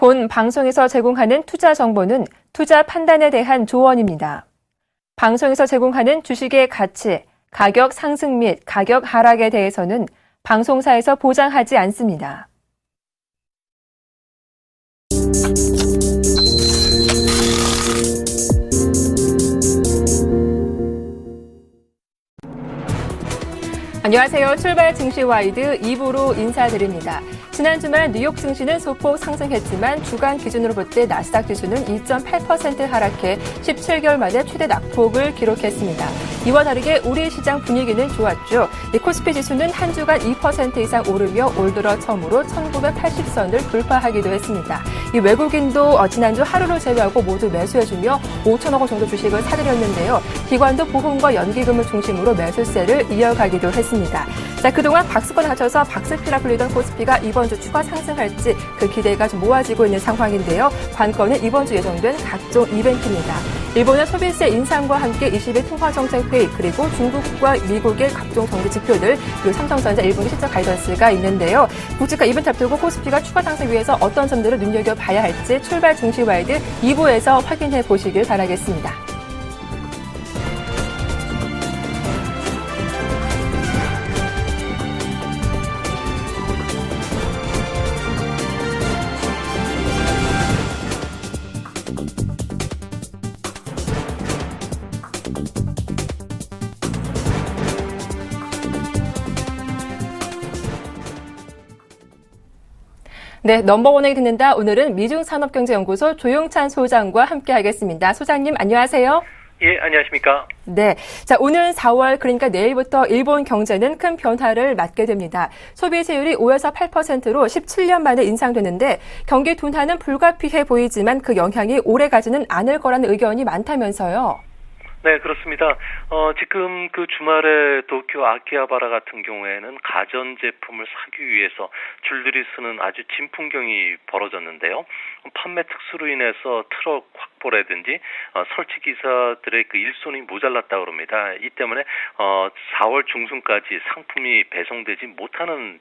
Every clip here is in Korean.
본 방송에서 제공하는 투자 정보는 투자 판단에 대한 조언입니다. 방송에서 제공하는 주식의 가치, 가격 상승 및 가격 하락에 대해서는 방송사에서 보장하지 않습니다. 안녕하세요. 출발 증시와이드 2부로 인사드립니다. 지난 주말 뉴욕 증시는 소폭 상승했지만 주간 기준으로 볼 때 나스닥 지수는 2.8% 하락해 17개월 만에 최대 낙폭을 기록했습니다. 이와 다르게 우리 시장 분위기는 좋았죠. 코스피 지수는 한 주간 2% 이상 오르며 올 들어 처음으로 1980선을 돌파하기도 했습니다. 이 외국인도 지난주 하루를 제외하고 모두 매수해주며 5천억 원 정도 주식을 사들였는데요. 기관도 보험과 연기금을 중심으로 매수세를 이어가기도 했습니다. 자, 그동안 박스권에 갇혀서 박스피라 불리던 코스피가 이번 주 추가 상승할지 그 기대가 좀 모아지고 있는 상황인데요. 관건은 이번 주 예정된 각종 이벤트입니다. 일본의 소비세 인상과 함께 20일 통화정책회의 그리고 중국과 미국의 각종 정기 지표들 그리고 삼성전자 1분기 실적 가이던스가 있는데요. 국제가 이벤트 앞두고 코스피가 추가 상승 위해서 어떤 점들을 눈여겨봐야 할지 출발 증시와이드 2부에서 확인해 보시길 바라겠습니다. 네, 넘버원에게 듣는다. 오늘은 미중산업경제연구소 조용찬 소장과 함께하겠습니다. 소장님, 안녕하세요. 예, 안녕하십니까. 네. 자, 오늘 4월, 그러니까 내일부터 일본 경제는 큰 변화를 맞게 됩니다. 소비세율이 5에서 8%로 17년 만에 인상되는데 경기 둔화는 불가피해 보이지만 그 영향이 오래가지는 않을 거라는 의견이 많다면서요. 네, 그렇습니다. 지금 그 주말에 도쿄 아키하바라 같은 경우에는 가전제품을 사기 위해서 줄들이 서는 아주 진풍경이 벌어졌는데요. 판매 특수로 인해서 트럭 확보라든지 설치 기사들의 그 일손이 모자랐다고 합니다. 이 때문에 4월 중순까지 상품이 배송되지 못하는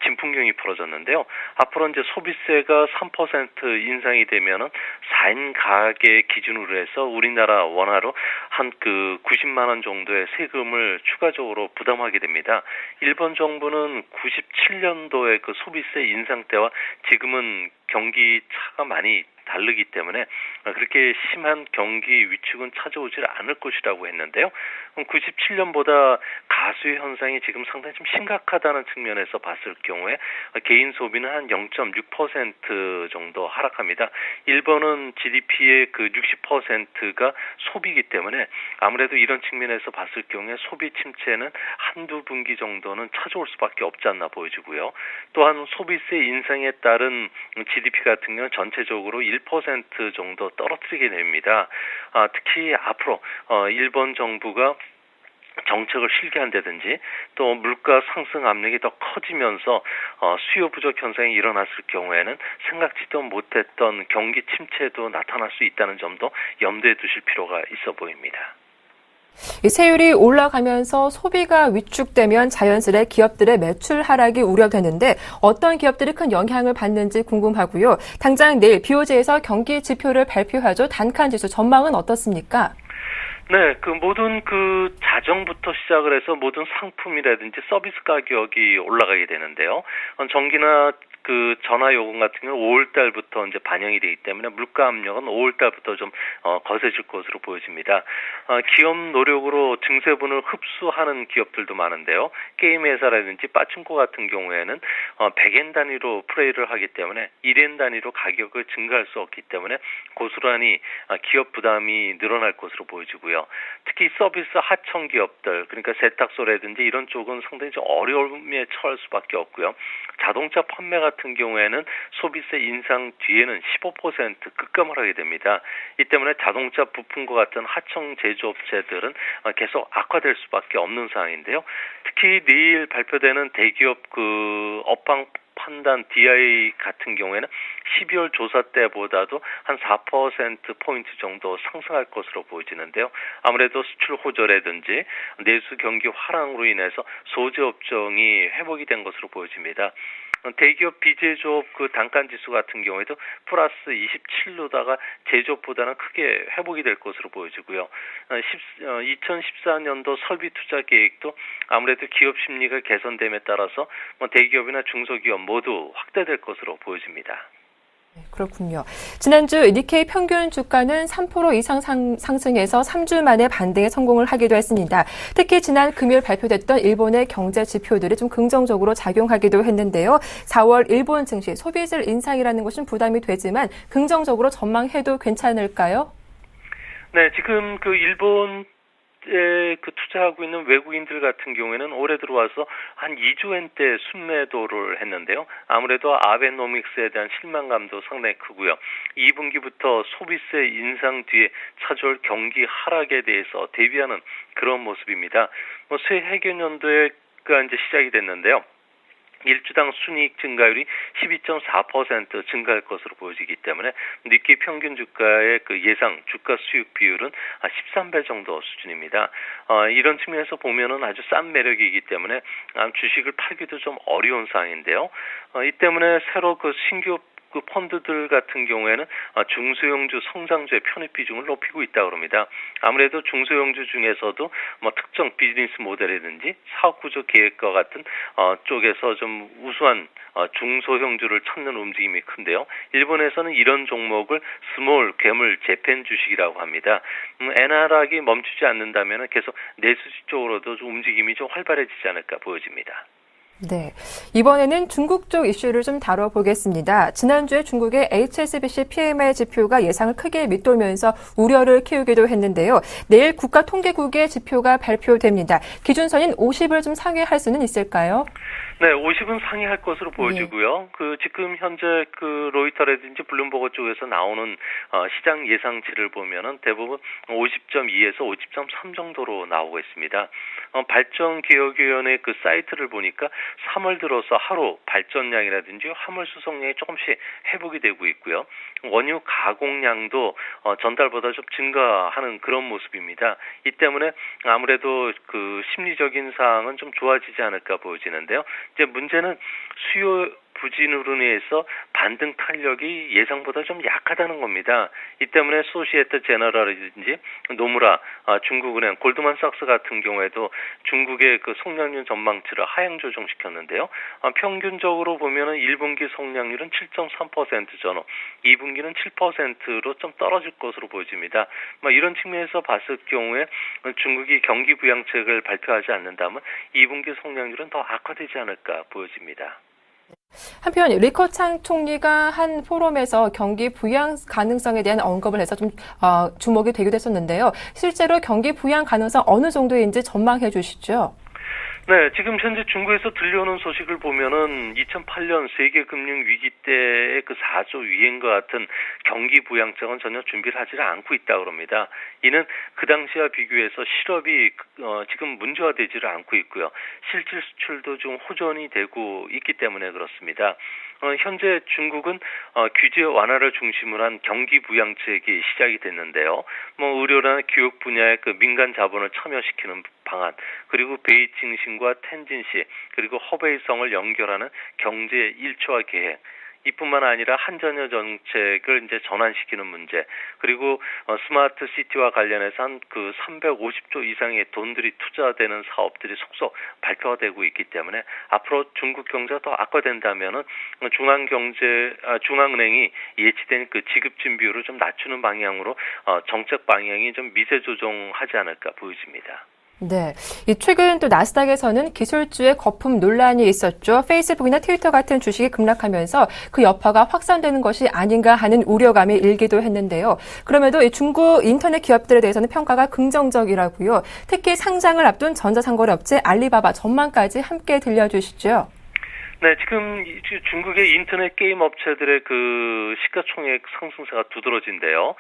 진풍경이 벌어졌는데요. 앞으로 이제 소비세가 3% 인상이 되면은 4인 가계 기준으로 해서 우리나라 원화로 한 90만 원 정도의 세금을 추가적으로 부담하게 됩니다. 일본 정부는 97년도에 그 소비세 인상 때와 지금은 경기 차가 많이 다르기 때문에 그렇게 심한 경기 위축은 찾아오질 않을 것이라고 했는데요. 97년보다 가수의 현상이 지금 상당히 좀 심각하다는 측면에서 봤을 경우에 개인 소비는 한 0.6% 정도 하락합니다. 일본은 GDP의 그 60%가 소비이기 때문에 아무래도 이런 측면에서 봤을 경우에 소비 침체는 한두 분기 정도는 찾아올 수밖에 없지 않나 보여지고요. 또한 소비세 인상에 따른 GDP 같은 경우는 전체적으로 1% 정도 떨어뜨리게 됩니다. 특히 앞으로 일본 정부가 정책을 실기한다든지 또 물가 상승 압력이 더 커지면서 수요 부족 현상이 일어났을 경우에는 생각지도 못했던 경기 침체도 나타날 수 있다는 점도 염두에 두실 필요가 있어 보입니다. 세율이 올라가면서 소비가 위축되면 자연스레 기업들의 매출 하락이 우려되는데 어떤 기업들이 큰 영향을 받는지 궁금하고요. 당장 내일 BOJ에서 경기 지표를 발표하죠. 단칸지수 전망은 어떻습니까? 네, 모든 자정부터 시작을 해서 모든 상품이라든지 서비스 가격이 올라가게 되는데요. 전기나 전화 요금 같은 경우는 5월 달부터 이제 반영이 되기 때문에 물가 압력은 5월 달부터 좀 거세질 것으로 보여집니다. 기업 노력으로 증세분을 흡수하는 기업들도 많은데요. 게임 회사라든지 빠친코 같은 경우에는 100엔 단위로 플레이를 하기 때문에 1엔 단위로 가격을 증가할 수 없기 때문에 고스란히 기업 부담이 늘어날 것으로 보여지고요. 특히 서비스 하청 기업들, 그러니까 세탁소라든지 이런 쪽은 상당히 좀 어려움에 처할 수밖에 없고요. 자동차 판매 같은 경우에는 소비세 인상 뒤에는 15% 급감을 하게 됩니다. 이 때문에 자동차 부품과 같은 하청 제조업체들은 계속 악화될 수밖에 없는 상황인데요. 특히 내일 발표되는 대기업 업황 판단 DI 같은 경우에는 12월 조사 때보다도 한 4%포인트 정도 상승할 것으로 보여지는데요. 아무래도 수출 호조라든지 내수 경기 화랑으로 인해서 소재 업종이 회복이 된 것으로 보여집니다. 대기업 비제조업 그 단가 지수 같은 경우에도 플러스 27로다가 제조업보다는 크게 회복이 될 것으로 보여지고요. 2014년도 설비 투자 계획도 아무래도 기업 심리가 개선됨에 따라서 대기업이나 중소기업 모두 확대될 것으로 보여집니다. 네, 그렇군요. 지난주 니케이 평균 주가는 3% 이상 상승해서 3주 만에 반등에 성공을 하기도 했습니다. 특히 지난 금요일 발표됐던 일본의 경제 지표들이 좀 긍정적으로 작용하기도 했는데요. 4월 일본 증시 소비질 인상이라는 것은 부담이 되지만 긍정적으로 전망해도 괜찮을까요? 네, 지금 그 일본 그 투자하고 있는 외국인들 같은 경우에는 올해 들어와서 한 2조엔대 순매도를 했는데요. 아무래도 아베노믹스에 대한 실망감도 상당히 크고요. 2분기부터 소비세 인상 뒤에 찾아올 경기 하락에 대해서 대비하는 그런 모습입니다. 새 해견연도가 이제 시작이 됐는데요. 일주당 순이익 증가율이 12.4% 증가할 것으로 보여지기 때문에 니케이 평균 주가의 그 예상 주가 수익 비율은 13배 정도 수준입니다. 이런 측면에서 보면은 아주 싼 매력이기 때문에 주식을 팔기도 좀 어려운 상황인데요. 이 때문에 새로 그 신규 그 펀드들 같은 경우에는 중소형주 성장주의 편입 비중을 높이고 있다고 합니다. 아무래도 중소형주 중에서도 특정 비즈니스 모델이든지 사업 구조 계획과 같은 쪽에서 좀 우수한 중소형주를 찾는 움직임이 큰데요. 일본에서는 이런 종목을 스몰 괴물 재팬 주식이라고 합니다. 엔하락이 멈추지 않는다면 계속 내수지 쪽으로도 좀 움직임이 좀 활발해지지 않을까 보여집니다. 네. 이번에는 중국 쪽 이슈를 좀 다뤄보겠습니다. 지난주에 중국의 HSBC PMI 지표가 예상을 크게 밑돌면서 우려를 키우기도 했는데요. 내일 국가통계국의 지표가 발표됩니다. 기준선인 50을 좀 상회할 수는 있을까요? 네, 50은 상회할 것으로 보여지고요. 그 지금 현재 그 로이터라든지 블룸버그 쪽에서 나오는 시장 예상치를 보면은 대부분 50.2에서 50.3 정도로 나오고 있습니다. 발전기획위원회 그 사이트를 보니까 3월 들어서 하루 발전량이라든지 화물 수송량이 조금씩 회복이 되고 있고요. 원유 가공량도 전달보다 좀 증가하는 그런 모습입니다. 이 때문에 아무래도 그 심리적인 사항은 좀 좋아지지 않을까 보여지는데요. 이제 문제는 수요 부진으로 인해서 반등 탄력이 예상보다 좀 약하다는 겁니다. 이 때문에 소시에테 제너럴이든지 노무라, 중국은행, 골드만삭스 같은 경우에도 중국의 그 성장률 전망치를 하향 조정시켰는데요. 평균적으로 보면은 1분기 성장률은 7.3% 전후, 2분기는 7%로 좀 떨어질 것으로 보여집니다. 이런 측면에서 봤을 경우에 중국이 경기 부양책을 발표하지 않는다면 2분기 성장률은 더 악화되지 않을까 보여집니다. 한편 리커창 총리가 한 포럼에서 경기 부양 가능성에 대한 언급을 해서 좀 주목이 되기도 했었는데요. 실제로 경기 부양 가능성 어느 정도인지 전망해 주시죠. 네, 지금 현재 중국에서 들려오는 소식을 보면은 2008년 세계 금융 위기 때의 그 4조 위행과 같은 경기 부양책은 전혀 준비를 하지 않고 있다고 합니다. 이는 그 당시와 비교해서 실업이 지금 문제화되지를 않고 있고요. 실질 수출도 좀 호전이 되고 있기 때문에 그렇습니다. 현재 중국은 규제 완화를 중심으로 한 경기 부양책이 시작이 됐는데요. 의료나 교육 분야의 그 민간 자본을 참여시키는 방안, 그리고 베이징시와 텐진시, 그리고 허베이성을 연결하는 경제 일초화 계획, 이뿐만 아니라 한전여 정책을 이제 전환시키는 문제, 그리고 스마트 시티와 관련해서 한 그 350조 이상의 돈들이 투자되는 사업들이 속속 발표가 되고 있기 때문에 앞으로 중국 경제가 더 악화된다면은 중앙은행이 예치된 그 지급진 비율을 좀 낮추는 방향으로 정책 방향이 좀 미세 조정하지 않을까 보여집니다. 네. 최근 또 나스닥에서는 기술주의 거품 논란이 있었죠. 페이스북이나 트위터 같은 주식이 급락하면서 그 여파가 확산되는 것이 아닌가 하는 우려감이 일기도 했는데요. 그럼에도 중국 인터넷 기업들에 대해서는 평가가 긍정적이라고요. 특히 상장을 앞둔 전자상거래 업체 알리바바 전망까지 함께 들려주시죠. 네, 지금 중국의 인터넷 게임 업체들의 그 시가총액 상승세가 두드러진데요.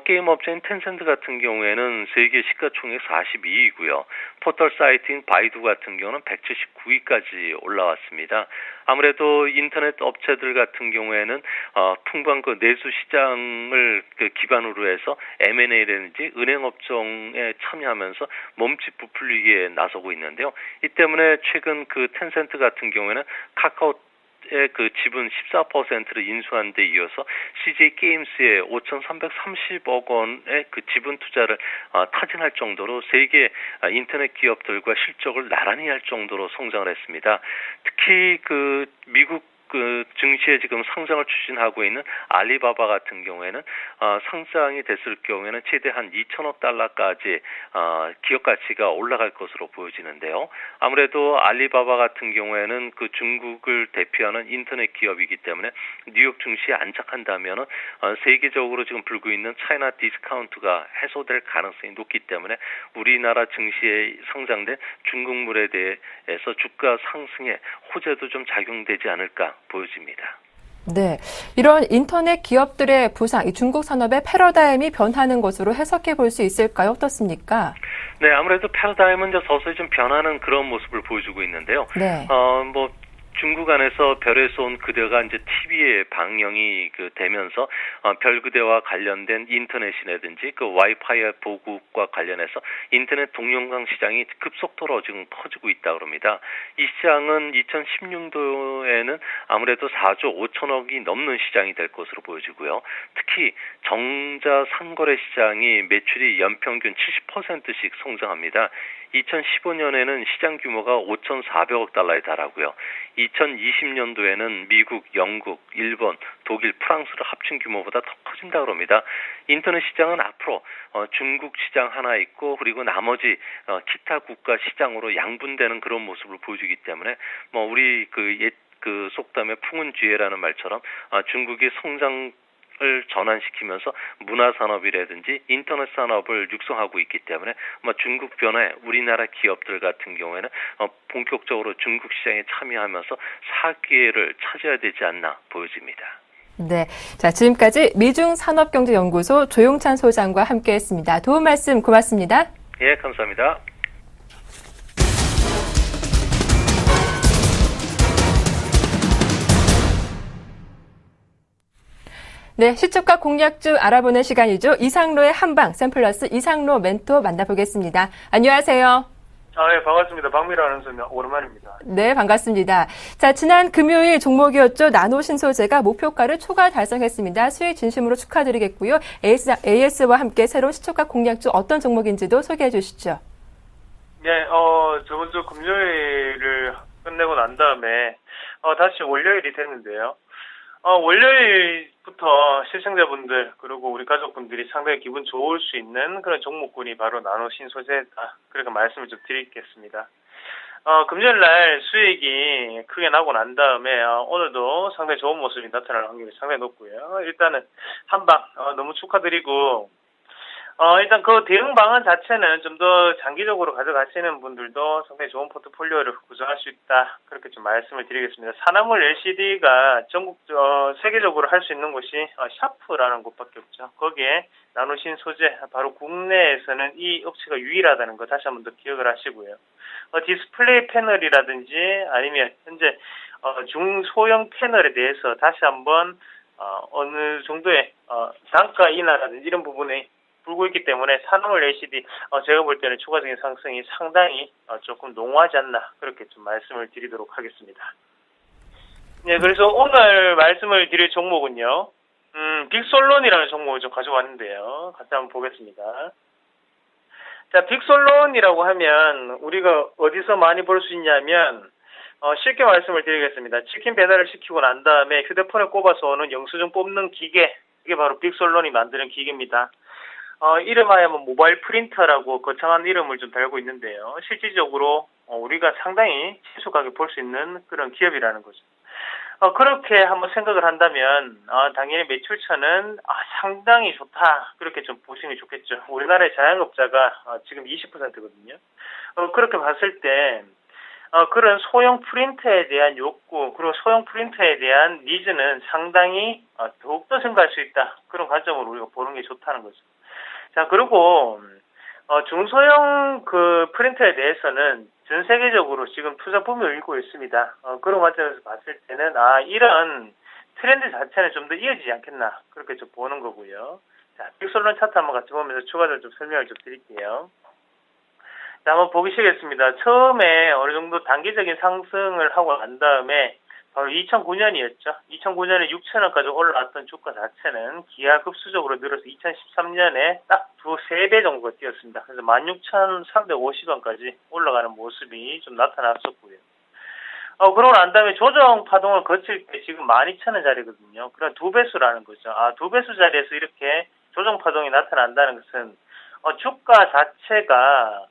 게임 업체인 텐센트 같은 경우에는 세계 시가총액 42위고요. 포털 사이트인 바이두 같은 경우는 179위까지 올라왔습니다. 아무래도 인터넷 업체들 같은 경우에는 풍부한 그 내수 시장을 기반으로 해서 M&A라든지 은행 업종에 참여하면서 몸집 부풀리기에 나서고 있는데요. 이 때문에 최근 그 텐센트 같은 경우에는 카카오 그 지분 14%를 인수한 데 이어서 CJ 게임스의 5,330억 원의 그 지분 투자를 타진할 정도로 세계 인터넷 기업들과 실적을 나란히 할 정도로 성장을 했습니다. 특히 그 미국 그 증시에 지금 상장을 추진하고 있는 알리바바 같은 경우에는 상장이 됐을 경우에는 최대 한 2천억 달러까지 기업 가치가 올라갈 것으로 보여지는데요. 아무래도 알리바바 같은 경우에는 그 중국을 대표하는 인터넷 기업이기 때문에 뉴욕 증시에 안착한다면은 세계적으로 지금 불고 있는 차이나 디스카운트가 해소될 가능성이 높기 때문에 우리나라 증시에 상장된 중국물에 대해서 주가 상승에 호재도 좀 작용되지 않을까 보여집니다. 네, 이런 인터넷 기업들의 부상, 이 중국 산업의 패러다임이 변하는 것으로 해석해 볼 수 있을까요? 어떻습니까? 네, 아무래도 패러다임은 이제 서서히 좀 변하는 그런 모습을 보여주고 있는데요. 네. 중국 안에서 별에서 온 그대가 이제 TV에 방영이 되면서 별 그대와 관련된 인터넷이라든지 그 와이파이 보급과 관련해서 인터넷 동영상 시장이 급속도로 지금 커지고 있다 그럽니다. 이 시장은 2016년도에는 아무래도 4조 5천억이 넘는 시장이 될 것으로 보여지고요. 특히 정자 상거래 시장이 매출이 연평균 70%씩 성장합니다. 2015년에는 시장 규모가 5,400억 달러에 달하고요. 2020년도에는 미국, 영국, 일본, 독일, 프랑스를 합친 규모보다 더 커진다고 합니다. 인터넷 시장은 앞으로 중국 시장 하나 있고 그리고 나머지 기타 국가 시장으로 양분되는 그런 모습을 보여주기 때문에 우리 그 속담에 풍은쥐해라는 말처럼 중국이 성장 을 전환시키면서 문화산업이라든지 인터넷 산업을 육성하고 있기 때문에 중국 변화에 우리나라 기업들 같은 경우에는 본격적으로 중국 시장에 참여하면서 사기회를 찾아야 되지 않나 보여집니다. 네, 자 지금까지 미중산업경제연구소 조용찬 소장과 함께했습니다. 도움 말씀 고맙습니다. 예, 감사합니다. 네, 시초가 공략주 알아보는 시간이죠. 이상로의 한방, 샘플러스 이상로 멘토 만나보겠습니다. 안녕하세요. 네, 반갑습니다. 박미라 아나운서입니다. 오랜만입니다. 네, 반갑습니다. 자, 지난 금요일 종목이었죠. 나노신소재가 목표가를 초과 달성했습니다. 수익 진심으로 축하드리겠고요. AS와 함께 새로운 시초가 공략주 어떤 종목인지도 소개해 주시죠. 네, 저번 주 금요일을 끝내고 난 다음에 다시 월요일이 됐는데요. 월요일부터 시청자분들 그리고 우리 가족분들이 상당히 기분 좋을 수 있는 그런 종목군이 바로 나노신소재다. 그렇게 말씀을 좀 드리겠습니다. 금요일 날 수익이 크게 나고 난 다음에 오늘도 상당히 좋은 모습이 나타날 확률이 상당히 높고요. 일단은 한방 너무 축하드리고 일단 그 대응 방안 자체는 좀 더 장기적으로 가져가시는 분들도 상당히 좋은 포트폴리오를 구성할 수 있다. 그렇게 좀 말씀을 드리겠습니다. 산화물 LCD가 세계적으로 할 수 있는 곳이 샤프라는 곳밖에 없죠. 거기에 나노신 소재, 바로 국내에서는 이 업체가 유일하다는 거 다시 한번 더 기억을 하시고요. 디스플레이 패널이라든지 아니면 현재 중소형 패널에 대해서 다시 한번 어느 정도의 단가 인하라든지 이런 부분에 불고 있기 때문에 산화물 LCD 제가 볼 때는 추가적인 상승이 상당히 조금 농후하지 않나 그렇게 좀 말씀을 드리도록 하겠습니다. 네, 그래서 오늘 말씀을 드릴 종목은요. 빅솔론이라는 종목을 좀 가져왔는데요. 같이 한번 보겠습니다. 자, 빅솔론이라고 하면 우리가 어디서 많이 볼 수 있냐면 쉽게 말씀을 드리겠습니다. 치킨 배달을 시키고 난 다음에 휴대폰에 꼽아서 오는 영수증 뽑는 기계, 이게 바로 빅솔론이 만드는 기계입니다. 이름하여 모바일 프린터라고 거창한 이름을 좀 달고 있는데요. 실질적으로 우리가 상당히 친숙하게 볼 수 있는 그런 기업이라는 거죠. 그렇게 한번 생각을 한다면 당연히 매출처는 상당히 좋다. 그렇게 좀 보시는 게 좋겠죠. 우리나라의 자영업자가 지금 20%거든요. 그렇게 봤을 때 그런 소형 프린터에 대한 욕구 그리고 소형 프린터에 대한 니즈는 상당히 더욱더 증가할 수 있다. 그런 관점으로 우리가 보는 게 좋다는 거죠. 자, 그리고 중소형 그 프린터에 대해서는 전 세계적으로 지금 투자 붐이 일고 있습니다. 그런 관점에서 봤을 때는 이런 트렌드 자체는 좀 더 이어지지 않겠나 그렇게 좀 보는 거고요. 자, 빅솔론 차트 한번 같이 보면서 추가적으로 좀 설명을 좀 드릴게요. 자, 한번 보시겠습니다. 처음에 어느 정도 단기적인 상승을 하고 난 다음에 바로 2009년이었죠. 2009년에 6,000원까지 올라왔던 주가 자체는 기하급수적으로 늘어서 2013년에 딱 두세 배 정도가 뛰었습니다. 그래서 16,350원까지 올라가는 모습이 좀 나타났었고요. 그러고 난 다음에 조정 파동을 거칠 때 지금 12,000원 자리거든요. 그런 두 배수라는 거죠. 두 배수 자리에서 이렇게 조정 파동이 나타난다는 것은 주가 자체가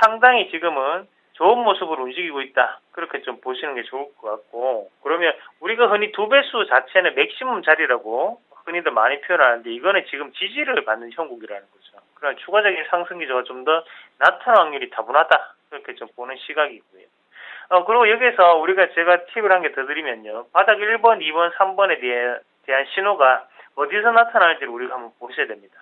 상당히 지금은 좋은 모습으로 움직이고 있다. 그렇게 좀 보시는 게 좋을 것 같고, 그러면 우리가 흔히 두 배수 자체는 맥시멈 자리라고 흔히들 많이 표현하는데, 이거는 지금 지지를 받는 형국이라는 거죠. 그런 추가적인 상승 기조가 좀 더 나타날 확률이 다분하다. 그렇게 좀 보는 시각이고요. 그리고 여기서 제가 팁을 한 개 더 드리면요. 바닥 1번, 2번, 3번에 대한 신호가 어디서 나타나는지를 우리가 한번 보셔야 됩니다.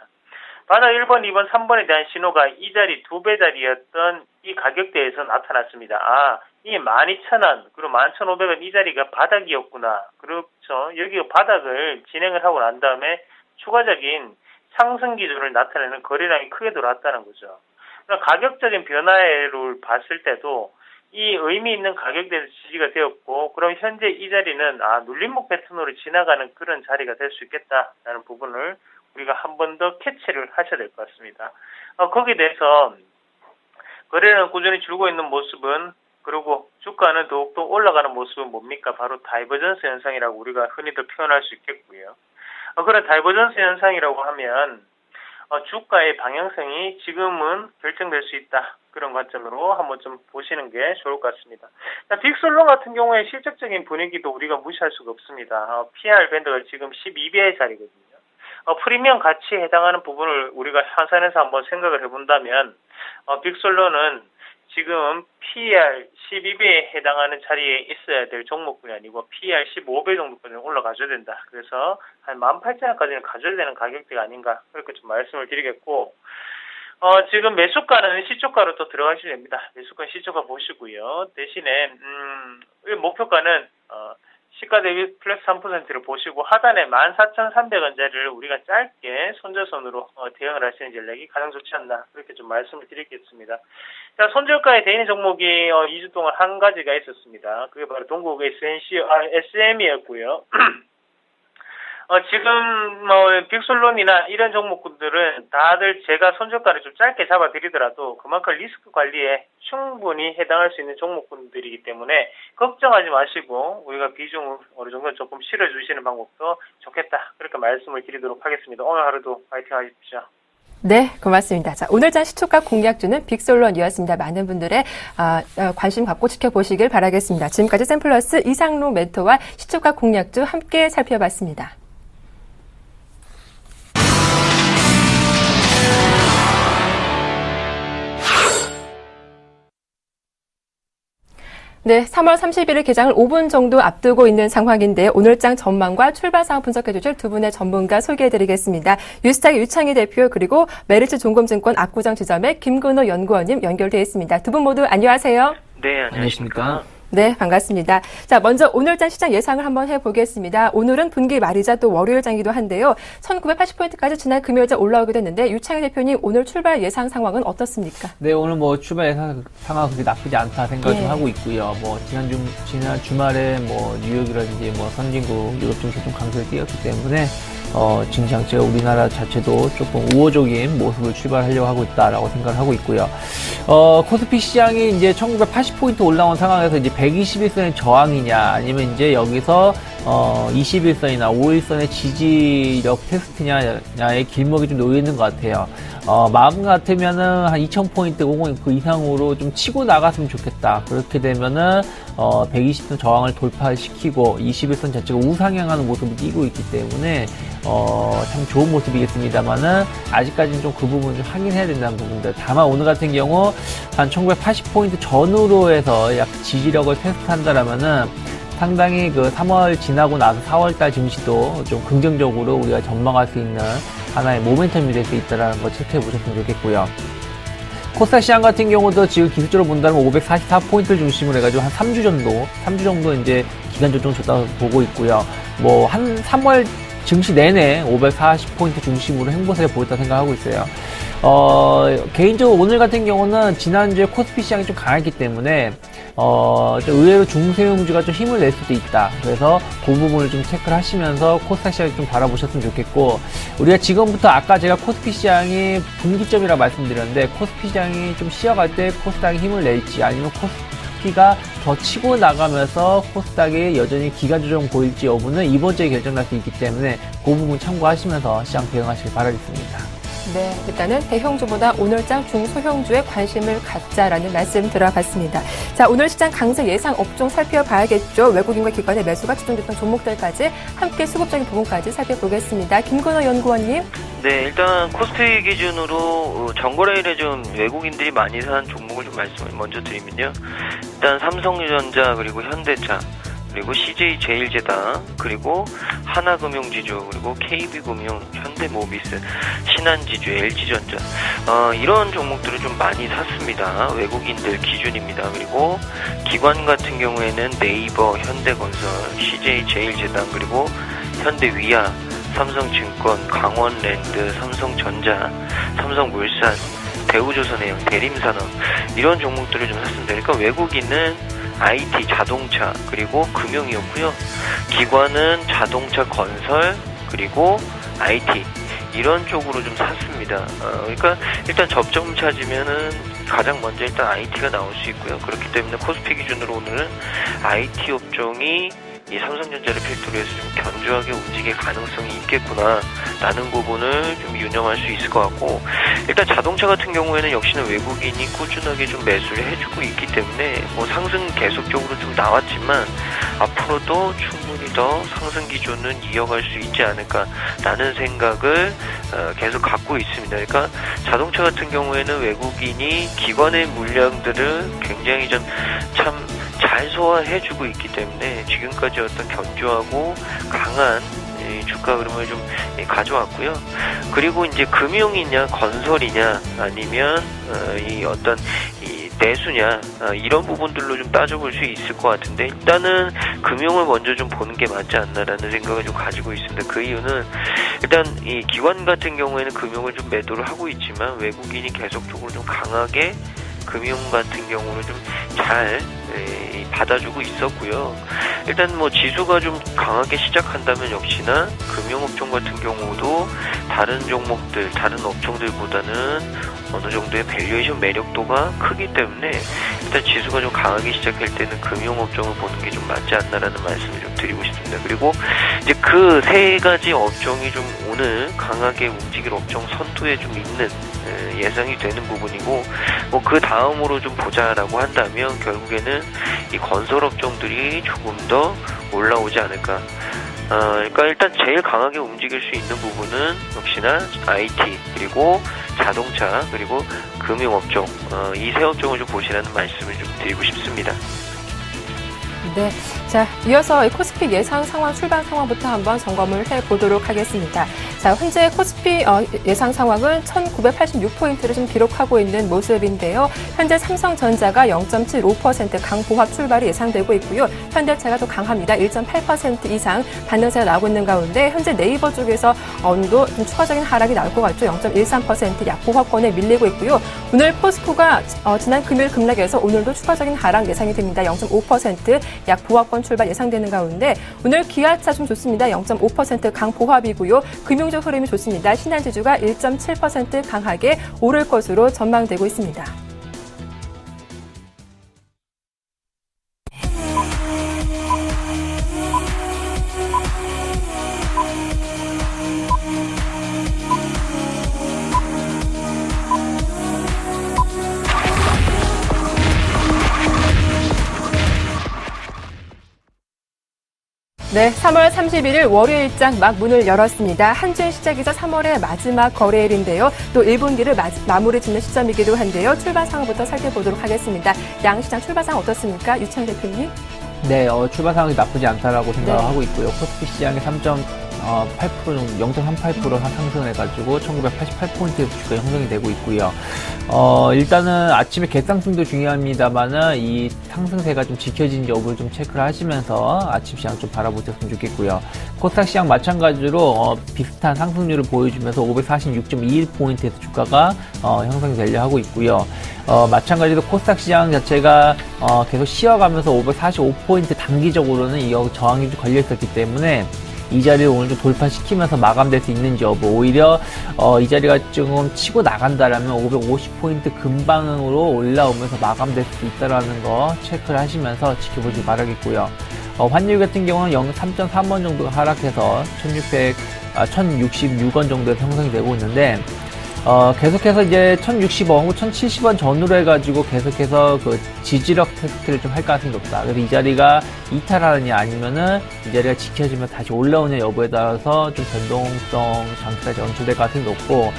바닥 1번, 2번, 3번에 대한 신호가 이 자리, 두 배 자리였던 이 가격대에서 나타났습니다. 이 12,000원, 그리고 11,500원 이 자리가 바닥이었구나. 그렇죠. 여기 바닥을 진행을 하고 난 다음에 추가적인 상승 기조를 나타내는 거래량이 크게 들어왔다는 거죠. 가격적인 변화를 봤을 때도 이 의미 있는 가격대에서 지지가 되었고, 그럼 현재 이 자리는 눌림목 패턴으로 지나가는 그런 자리가 될 수 있겠다라는 부분을 우리가 한 번 더 캐치를 하셔야 될 것 같습니다. 거기에 대해서 거래량은 꾸준히 줄고 있는 모습은, 그리고 주가는 더욱더 올라가는 모습은 뭡니까? 바로 다이버전스 현상이라고 우리가 흔히들 표현할 수 있겠고요. 그런 다이버전스 현상이라고 하면 주가의 방향성이 지금은 결정될 수 있다. 그런 관점으로 한번 좀 보시는 게 좋을 것 같습니다. 빅솔론 같은 경우에 실적적인 분위기도 우리가 무시할 수가 없습니다. PR 밴드가 지금 12배의 자리거든요. 프리미엄 가치에 해당하는 부분을 우리가 환산해서 한번 생각을 해본다면, 빅솔론은 지금 PER 12배에 해당하는 자리에 있어야 될 종목군이 아니고 PER 15배 정도까지 올라가줘야 된다. 그래서 한 18,000원까지는 가져야 되는 가격대가 아닌가, 그렇게 좀 말씀을 드리겠고, 지금 매수가는 시초가로 또 들어가시면 됩니다. 매수가 시초가 보시고요. 대신에 목표가는 시가 대비 플러스 3%를 보시고, 하단에 14,300원짜리를 우리가 짧게 손절선으로 대응을 하시는 전략이 가장 좋지 않나, 그렇게 좀 말씀을 드리겠습니다. 자, 손절가에 대인 종목이 2주 동안 한 가지가 있었습니다. 그게 바로 동국 SM이었고요. 지금 빅솔론이나 이런 종목들은 다들 제가 손절가를 좀 짧게 잡아드리더라도 그만큼 리스크 관리에 충분히 해당할 수 있는 종목군들이기 때문에 걱정하지 마시고 우리가 비중을 어느 정도 조금 실어주시는 방법도 좋겠다, 그렇게 말씀을 드리도록 하겠습니다. 오늘 하루도 파이팅 하십시오. 네, 고맙습니다. 자, 오늘장 시초가 공략주는 빅솔론이었습니다. 많은 분들의 관심 갖고 지켜보시길 바라겠습니다. 지금까지 샘플러스 이상로 멘토와 시초가 공략주 함께 살펴봤습니다. 네, 3월 31일 개장을 5분 정도 앞두고 있는 상황인데 오늘장 전망과 출발 상황 분석해 주실 두 분의 전문가 소개해드리겠습니다. 유스탁의 유창희 대표, 그리고 메리츠 종검증권 압구정 지점의 김근호 연구원님 연결되어 있습니다. 두 분 모두 안녕하세요. 네, 안녕하십니까. 네, 반갑습니다. 자, 먼저 오늘장 시장 예상을 한번 해보겠습니다. 오늘은 분기 말이자 또 월요일장이기도 한데요. 1980포인트까지 지난 금요일자 올라오게 됐는데 유창희 대표님, 오늘 출발 예상 상황은 어떻습니까? 네, 오늘 출발 예상 상황 그렇게 나쁘지 않다 생각을 좀 하고 있고요. 지난 주말에 뉴욕이라든지 선진국 유럽 증시 좀 강세를 띄었기 때문에 지금 장치가 우리나라 자체도 조금 우호적인 모습을 출발하려고 하고 있다라고 생각을 하고 있고요. 코스피 시장이 이제 1980포인트 올라온 상황에서 이제 121선의 저항이냐, 아니면 이제 여기서 21선이나 5일선의 지지력 테스트냐의 길목이 좀 놓여 있는 것 같아요. 마음 같으면은 한 2000포인트 혹은 그 이상으로 좀 치고 나갔으면 좋겠다. 그렇게 되면은 120선 저항을 돌파시키고 21선 자체가 우상향하는 모습을 띄고 있기 때문에 참 좋은 모습이겠습니다만은 아직까지는 좀 그 부분을 좀 확인해야 된다는 부분들. 다만 오늘 같은 경우 한 1980포인트 전후로 해서 약 지지력을 테스트한다라면은 상당히 그 3월 지나고 나서 4월달 증시도 좀 긍정적으로 우리가 전망할 수 있는 하나의 모멘텀이 될 수 있다는 걸 체크해 보셨으면 좋겠고요. 코스닥 시장 같은 경우도 지금 기술적으로 본다면 544포인트를 중심으로 해가지고 한 3주 정도 이제 기간 조정 줬다고 보고 있고요. 한 3월 증시 내내 540포인트 중심으로 행보세를 보였다 생각하고 있어요. 개인적으로 오늘 같은 경우는 지난주에 코스피 시장이 좀 강했기 때문에 좀 의외로 중소형주가 좀 힘을 낼 수도 있다. 그래서 그 부분을 좀 체크를 하시면서 코스닥 시장을 좀 바라보셨으면 좋겠고, 우리가 지금부터 아까 제가 코스피 시장이 분기점이라고 말씀드렸는데, 코스피 시장이 좀 쉬어갈 때 코스닥이 힘을 낼지, 아니면 코스피가 더 치고 나가면서 코스닥이 여전히 기간 조정 보일지 여부는 이번 주에 결정날 수 있기 때문에 그 부분 참고하시면서 시장 대응하시길 바라겠습니다. 네, 일단은 대형주보다 오늘장 중소형주에 관심을 갖자라는 말씀 들어봤습니다. 자, 오늘 시장 강세 예상 업종 살펴봐야겠죠. 외국인과 기관의 매수가 집중됐던 종목들까지 함께 수급적인 부분까지 살펴보겠습니다. 김건호 연구원님. 네, 일단 코스피 기준으로 전거래일에 좀 외국인들이 많이 사는 종목을 좀 말씀을 먼저 드리면요. 일단 삼성전자, 그리고 현대차, 그리고 CJ제일제당, 그리고 하나금융지주, 그리고 KB금융, 현대모비스, 신한지주, LG전자, 이런 종목들을 좀 많이 샀습니다. 외국인들 기준입니다. 그리고 기관 같은 경우에는 네이버, 현대건설, CJ제일제당, 그리고 현대위아, 삼성증권, 강원랜드, 삼성전자, 삼성물산, 대우조선해양, 대림산업, 이런 종목들을 좀 샀습니다. 그러니까 외국인은 IT, 자동차, 그리고 금융이었고요. 기관은 자동차, 건설, 그리고 IT, 이런 쪽으로 좀 샀습니다. 그러니까 일단 접점 찾으면은 가장 먼저 일단 IT가 나올 수 있고요. 그렇기 때문에 코스피 기준으로 오늘은 IT 업종이 이 삼성전자를 필두로 해서 좀 견조하게 움직일 가능성이 있겠구나 라는 부분을 좀 유념할 수 있을 것 같고, 일단 자동차 같은 경우에는 역시나 외국인이 꾸준하게 좀 매수를 해주고 있기 때문에 뭐 상승 계속적으로 좀 나왔지만 앞으로도 충분히 더 상승 기조는 이어갈 수 있지 않을까라는 생각을 계속 갖고 있습니다. 그러니까 자동차 같은 경우에는 외국인이 기관의 물량들을 굉장히 참 잘 소화해주고 있기 때문에 지금까지 어떤 견조하고 강한 주가 흐름을 좀 가져왔고요. 그리고 이제 금융이냐 건설이냐 아니면 이 어떤 이 내수냐 이런 부분들로 좀 따져볼 수 있을 것 같은데, 일단은 금융을 먼저 좀 보는 게 맞지 않나라는 생각을 좀 가지고 있습니다. 그 이유는 일단 이 기관 같은 경우에는 금융을 좀 매도를 하고 있지만 외국인이 계속적으로 좀 강하게 금융 같은 경우는 좀 잘 받아주고 있었고요. 일단 뭐 지수가 좀 강하게 시작한다면 역시나 금융업종 같은 경우도 다른 종목들, 다른 업종들보다는 어느 정도의 밸류에이션 매력도가 크기 때문에 일단 지수가 좀 강하게 시작할 때는 금융업종을 보는 게 좀 맞지 않나라는 말씀을 좀 드리고 싶습니다. 그리고 이제 그 세 가지 업종이 좀 오늘 강하게 움직일 업종 선두에 좀 있는 예상이 되는 부분이고, 뭐 그 다음으로 좀 보자라고 한다면 결국에는 이 건설 업종들이 조금 더 올라오지 않을까. 그러니까 일단 제일 강하게 움직일 수 있는 부분은 역시나 IT, 그리고 자동차, 그리고 금융업종, 이 세 업종을 좀 보시라는 말씀을 좀 드리고 싶습니다. 네. 자, 이어서 코스피 예상 상황, 출발 상황부터 한번 점검을 해보도록 하겠습니다. 자, 현재 코스피 예상 상황은 1986포인트를 좀 기록하고 있는 모습인데요. 현재 삼성전자가 0.75% 강보합 출발이 예상되고 있고요. 현대차가 또 강합니다. 1.8% 이상 반등세가 나오고 있는 가운데 현재 네이버 쪽에서 어느 정도 좀 추가적인 하락이 나올 것 같죠. 0.13% 약보합권에 밀리고 있고요. 오늘 포스코가 지난 금요일 급락에서 오늘도 추가적인 하락 예상이 됩니다. 0.5% 약보합권 출발 예상되는 가운데 오늘 기아차 좀 좋습니다. 0.5% 강보합이고요. 금융적 흐름이 좋습니다. 신한지주가 1.7% 강하게 오를 것으로 전망되고 있습니다. 네, 3월 31일 월요일장 막 문을 열었습니다. 한 주의 시작이자 3월의 마지막 거래일인데요. 또 1분기를 마무리 짓는 시점이기도 한데요. 출발 상황부터 살펴보도록 하겠습니다. 양시장 출발 상황 어떻습니까? 유찬 대표님? 네, 출발 상황이 나쁘지 않다라고 생각을 네. 하고 있고요. 코스피 시장이 8% 0.38% 상승을 해가지고 1988포인트에서 주가 형성이 되고 있고요. 일단은 아침에 갭상승도 중요합니다만은 이 상승세가 좀 지켜진 여부를 좀 체크를 하시면서 아침 시장 좀 바라보셨으면 좋겠고요. 코스닥 시장 마찬가지로 비슷한 상승률을 보여주면서 546.21포인트에서 주가가 형성이 되려 하고 있고요. 마찬가지로 코스닥 시장 자체가 계속 쉬어가면서 545포인트 단기적으로는 이 저항이 좀 걸려 있었기 때문에 이 자리를 오늘 좀 돌파시키면서 마감될 수 있는지 여부, 오히려 이 자리가 조금 치고 나간다라면 550포인트 근방으로 올라오면서 마감될 수 있다라는 거 체크를 하시면서 지켜보시기 바라겠고요. 환율 같은 경우는 3.3원 정도가 하락해서 1066원 정도에서 형성이 되고 있는데, 계속해서 이제 1060원, 1070원 전후로 해가지고 계속해서 그 지지력 테스트를 좀 할 가능성이 높다. 그래서 이 자리가 이탈하느냐 아니면은 이 자리가 지켜지면 다시 올라오냐 여부에 따라서 좀 변동성 장세가 연출될 가능성이 높고,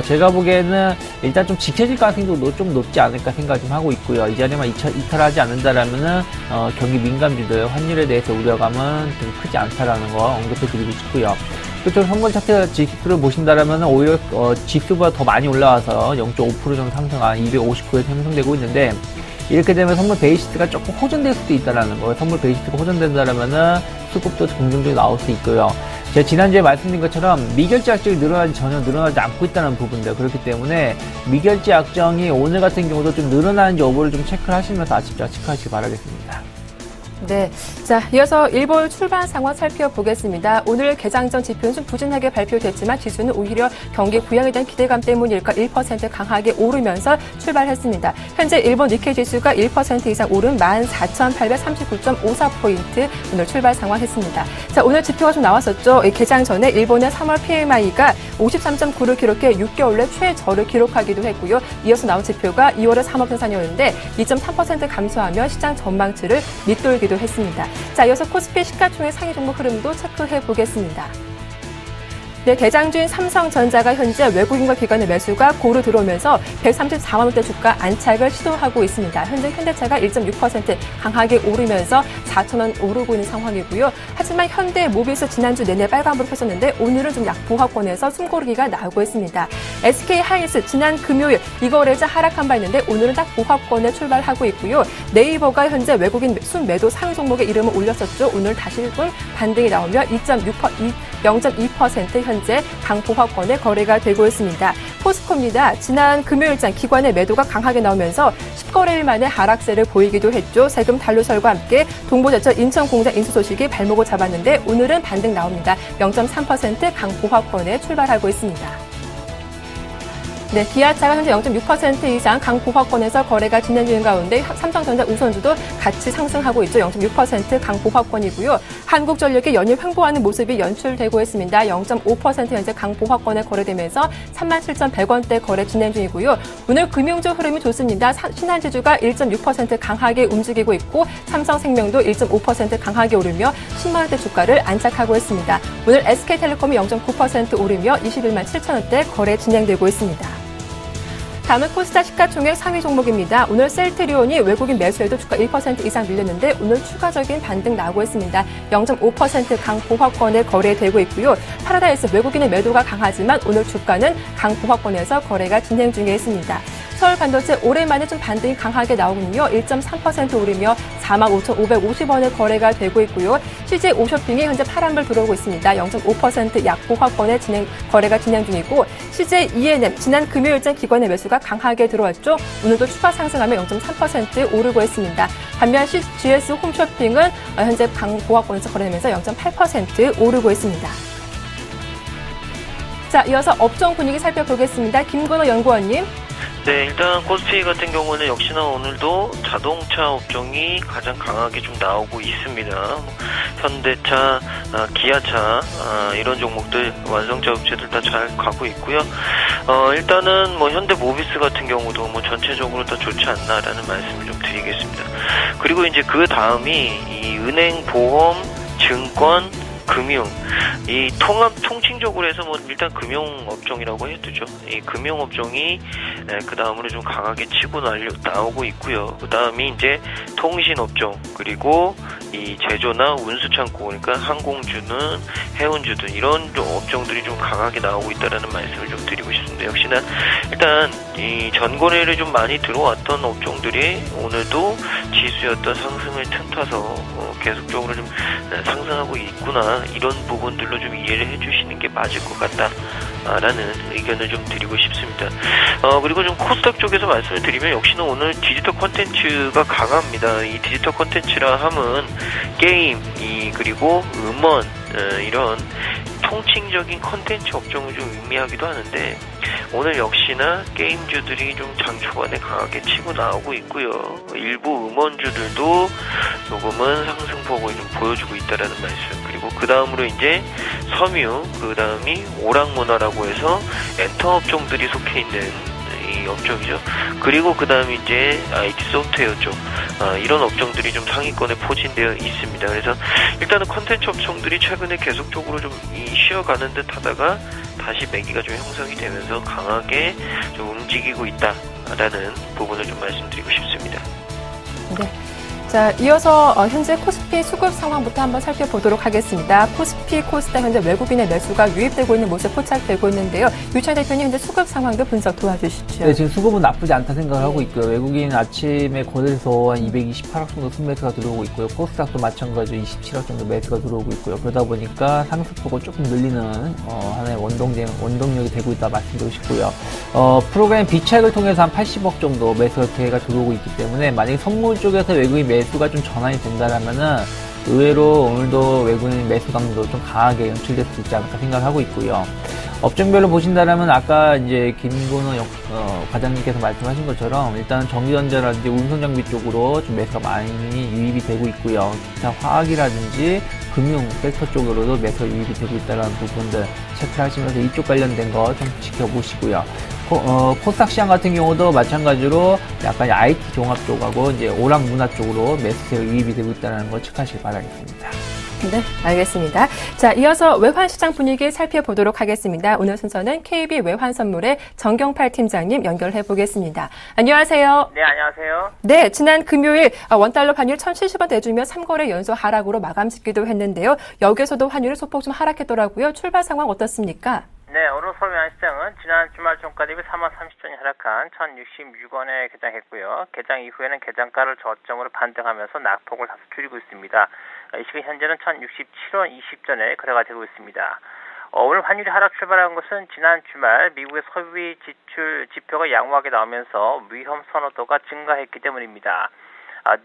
제가 보기에는 일단 좀 지켜질 가능성도 좀 높지 않을까 생각 좀 하고 있고요. 이 자리만 이탈하지 않는다라면은, 경기 민감주들 환율에 대해서 우려감은 좀 크지 않다라는 거 언급해 드리고 싶고요. 그쪽 선물 차트 지수를 보신다라면 오히려 지수보다 더 많이 올라와서 0.5% 정도 상승한 259에 형성되고 있는데, 이렇게 되면 선물 베이시스가 조금 호전될 수도 있다라는 거예요. 선물 베이시스가 호전된다라면은 수급도 긍정적으로 나올 수 있고요. 제가 지난주에 말씀드린 것처럼 미결제 약정이 전혀 늘어나지 않고 있다는 부분들, 그렇기 때문에 미결제 약정이 오늘 같은 경우도 좀 늘어나는지 여부를 좀 체크를 하시면서 아침장 체크하시기 바라겠습니다. 네. 자, 이어서 일본 출발 상황 살펴보겠습니다. 오늘 개장 전 지표는 좀 부진하게 발표됐지만 지수는 오히려 경기 부양에 대한 기대감 때문일까 1% 강하게 오르면서 출발했습니다. 현재 일본 니케이 지수가 1% 이상 오른 14,839.54포인트 오늘 출발 상황했습니다. 자, 오늘 지표가 좀 나왔었죠. 개장 전에 일본의 3월 PMI가 53.9를 기록해 6개월 내 최저를 기록하기도 했고요. 이어서 나온 지표가 2월의 산업 생산이었는데 2.3% 감소하며 시장 전망치를 밑돌기도 했습니다. 자, 이어서 코스피 시가총액 상위 종목 흐름도 체크해 보겠습니다. 네, 대장주인 삼성전자가 현재 외국인과 기관의 매수가 고루 들어오면서 134만 원대 주가 안착을 시도하고 있습니다. 현재 현대차가 1.6% 강하게 오르면서 4,000원 오르고 있는 상황이고요. 하지만 현대모비스 지난주 내내 빨간불을 켰었는데 오늘은 좀 약보합권에서 숨고르기가 나오고 있습니다. SK하이닉스 지난 금요일 이거래자 하락한 바 있는데 오늘은 딱 보합권에 출발하고 있고요. 네이버가 현재 외국인 순매도 상위 종목의 이름을 올렸었죠. 오늘 다시 반등이 나오며 0.2% 현재 강보합권에 거래가 되고 있습니다. 포스코입니다. 지난 금요일장 기관의 매도가 강하게 나오면서 10거래일 만에 하락세를 보이기도 했죠. 세금 단류설과 함께 동부제철 인천공장 인수 소식이 발목을 잡았는데 오늘은 반등 나옵니다. 0.3% 강보합권에 출발하고 있습니다. 네, 기아차가 현재 0.6% 이상 강보합권에서 거래가 진행 중인 가운데 삼성전자 우선주도 같이 상승하고 있죠. 0.6% 강보합권이고요. 한국전력이 연일 횡보하는 모습이 연출되고 있습니다. 0.5% 현재 강보합권에 거래되면서 37,100원대 거래 진행 중이고요. 오늘 금융주 흐름이 좋습니다. 신한지주가 1.6% 강하게 움직이고 있고 삼성생명도 1.5% 강하게 오르며 10만원대 주가를 안착하고 있습니다. 오늘 SK텔레콤이 0.9% 오르며 21만 7천원대 거래 진행되고 있습니다. 다음은 코스닥 시가총액 상위 종목입니다. 오늘 셀트리온이 외국인 매수에도 주가 1% 이상 밀렸는데 오늘 추가적인 반등 나오고 있습니다. 0.5% 강보합권에 거래되고 있고요. 파라다이스 외국인의 매도가 강하지만 오늘 주가는 강보합권에서 거래가 진행 중에 있습니다. 서울반도체 오랜만에 좀 반등이 강하게 나오군요. 1.3% 오르며 45,550원에 거래가 되고 있고요. CJ 오쇼핑이 현재 파란불 들어오고 있습니다. 0.5% 약보합권에 거래가 진행 중이고 CJ ENM 지난 금요일장 기관의 매수가 강하게 들어왔죠. 오늘도 추가 상승하며 0.3% 오르고 있습니다. 반면 GS 홈쇼핑은 현재 강보합권에서 거래되면서 0.8% 오르고 있습니다. 자, 이어서 업종 분위기 살펴보겠습니다. 김건호 연구원님. 네, 일단 코스피 같은 경우는 역시나 오늘도 자동차 업종이 가장 강하게 좀 나오고 있습니다. 현대차, 기아차 이런 종목들 완성차 업체들 다 잘 가고 있고요. 일단은 뭐 현대모비스 같은 경우도 뭐 전체적으로 다 좋지 않나라는 말씀을 좀 드리겠습니다. 그리고 이제 그 다음이 이 은행, 보험, 증권, 금융, 이 통칭적으로 해서 뭐 일단 금융업종이라고 해두죠. 이 금융업종이 그 다음으로 좀 강하게 치고 나오고 있고요. 그 다음이 이제 통신업종, 그리고 이 제조나 운수창고, 그러니까 항공주는 해운주든 이런 업종들이 좀 강하게 나오고 있다라는 말씀을 좀 드리고 싶습니다. 역시나 일단 이 전거래를 좀 많이 들어왔던 업종들이 오늘도 지수의 어떤 상승을 틈타서 계속적으로 좀 상승하고 있구나, 이런 부분들로 좀 이해를 해주시는 게 맞을 것 같다라는 의견을 좀 드리고 싶습니다. 그리고 좀 코스닥 쪽에서 말씀을 드리면 역시나 오늘 디지털 콘텐츠가 강합니다. 이 디지털 콘텐츠라 함은 게임, 그리고 음원, 이런 통칭적인 콘텐츠 업종을 좀 의미하기도 하는데, 오늘 역시나 게임주들이 좀 장 초반에 강하게 치고 나오고 있고요. 일부 음원주들도 조금은 상승폭을 좀 보여주고 있다라는 말씀. 그리고 그 다음으로 이제 섬유, 그 다음이 오락문화라고 해서 엔터 업종들이 속해 있는 이 업종이죠. 그리고 그 다음에 이제 IT 소프트웨어 쪽, 이런 업종들이 좀 상위권에 포진되어 있습니다. 그래서 일단은 콘텐츠 업종들이 최근에 계속적으로 좀 쉬어가는 듯 하다가 다시 매기가 좀 형성이 되면서 강하게 좀 움직이고 있다라는 부분을 좀 말씀드리고 싶습니다. 네. 자, 이어서 현재 코스피 수급 상황부터 한번 살펴보도록 하겠습니다. 코스피, 코스닥 현재 외국인의 매수가 유입되고 있는 모습 포착되고 있는데요. 유창 대표님, 현재 수급 상황도 분석 도와주시죠. 네, 지금 수급은 나쁘지 않다 생각을 하고 있고요. 외국인 아침에 거래소 한 228억 정도 순매수가 들어오고 있고요. 코스닥도 마찬가지로 27억 정도 매수가 들어오고 있고요. 그러다 보니까 상승폭을 조금 늘리는 하나의 원동력이 되고 있다 말씀드리고 싶고요. 프로그램 비차익을 통해서 한 80억 정도 매수 기회가 들어오고 있기 때문에 만약에 선물 쪽에서 외국인 매수가 좀 전환이 된다라면은 의외로 오늘도 외국인 매수 강도 좀 강하게 연출될 수 있지 않을까 생각을 하고 있고요. 업종별로 보신다라면 아까 이제 김건호 과장님께서 말씀하신 것처럼 일단 전기전자라든지 운송장비 쪽으로 좀 매수가 많이 유입이 되고 있고요. 기타 화학이라든지 금융 섹터 쪽으로도 매수가 유입이 되고 있다는 부분들 체크를 하시면서 이쪽 관련된 거 좀 지켜보시고요. 코스닥 시장 같은 경우도 마찬가지로 약간 IT 종합 쪽하고 이제 오락 문화 쪽으로 매수세가 유입이 되고 있다는 걸 체크하시길 바라겠습니다. 네, 알겠습니다. 자, 이어서 외환시장 분위기 살펴보도록 하겠습니다. 오늘 순서는 KB 외환선물의 정경팔 팀장님 연결해 보겠습니다. 안녕하세요. 네, 안녕하세요. 네, 지난 금요일 원달러 환율 1,070원 대주며 3거래 연속 하락으로 마감짓기도 했는데요. 여기에서도 환율이 소폭 좀 하락했더라고요. 출발 상황 어떻습니까? 네, 오늘 서울 외환시장은 지난 주말 종가 대비 4만 30전이 하락한 1,066원에 개장했고요. 개장 이후에는 개장가를 저점으로 반등하면서 낙폭을 다소 줄이고 있습니다. 이 시간 현재는 1,067원 20전에 거래가 되고 있습니다. 오늘 환율이 하락 출발한 것은 지난 주말 미국의 소비 지출 지표가 양호하게 나오면서 위험 선호도가 증가했기 때문입니다.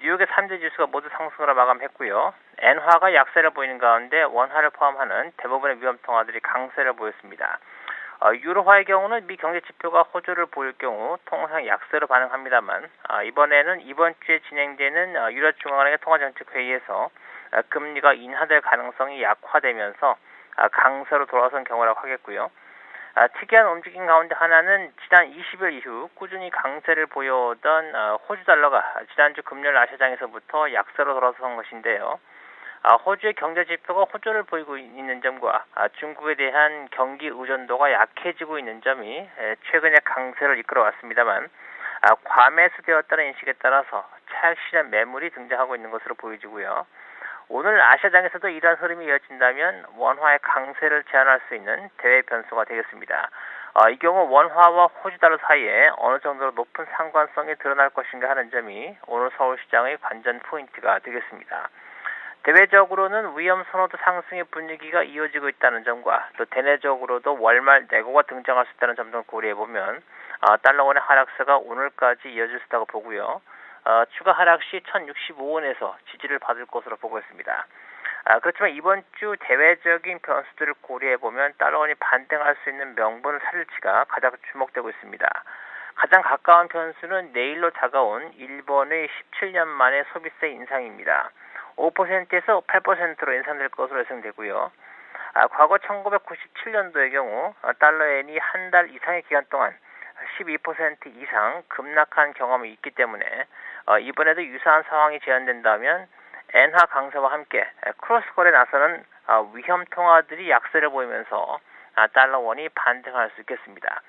뉴욕의 3대 지수가 모두 상승으로 마감했고요. 엔화가 약세를 보이는 가운데 원화를 포함하는 대부분의 위험 통화들이 강세를 보였습니다. 유로화의 경우는 미 경제 지표가 호조를 보일 경우 통상 약세로 반응합니다만 이번에는 이번 주에 진행되는 유럽중앙은행의 통화정책회의에서 금리가 인하될 가능성이 약화되면서 강세로 돌아선 경우라고 하겠고요. 특이한 움직임 가운데 하나는 지난 20일 이후 꾸준히 강세를 보여오던 호주 달러가 지난주 금요일 아시아장에서부터 약세로 돌아선 것인데요. 호주의 경제 지표가 호조를 보이고 있는 점과 중국에 대한 경기 의존도가 약해지고 있는 점이 최근의 강세를 이끌어왔습니다만 과매수되었다는 인식에 따라서 차익 실현 매물이 등장하고 있는 것으로 보여지고요. 오늘 아시아장에서도 이러한 흐름이 이어진다면 원화의 강세를 제한할 수 있는 대외 변수가 되겠습니다. 이 경우 원화와 호주 달러 사이에 어느 정도로 높은 상관성이 드러날 것인가 하는 점이 오늘 서울시장의 관전 포인트가 되겠습니다. 대외적으로는 위험 선호도 상승의 분위기가 이어지고 있다는 점과 또 대내적으로도 월말 내고가 등장할 수 있다는 점을 고려해보면 달러원의 하락세가 오늘까지 이어질 수 있다고 보고요. 추가 하락 시 1,065원에서 지지를 받을 것으로 보고 있습니다. 그렇지만 이번 주 대외적인 변수들을 고려해보면 달러원이 반등할 수 있는 명분을 살릴지가 가장 주목되고 있습니다. 가장 가까운 변수는 내일로 다가온 일본의 17년 만의 소비세 인상입니다. 5%에서 8%로 인상될 것으로 예상되고요. 과거 1997년도의 경우 달러엔이 한 달 이상의 기간 동안 12% 이상 급락한 경험이 있기 때문에 이번에도 유사한 상황이 재현된다면 엔화 강세와 함께 크로스 거래에 나서는 위험 통화들이 약세를 보이면서 달러 원이 반등할 수 있겠습니다.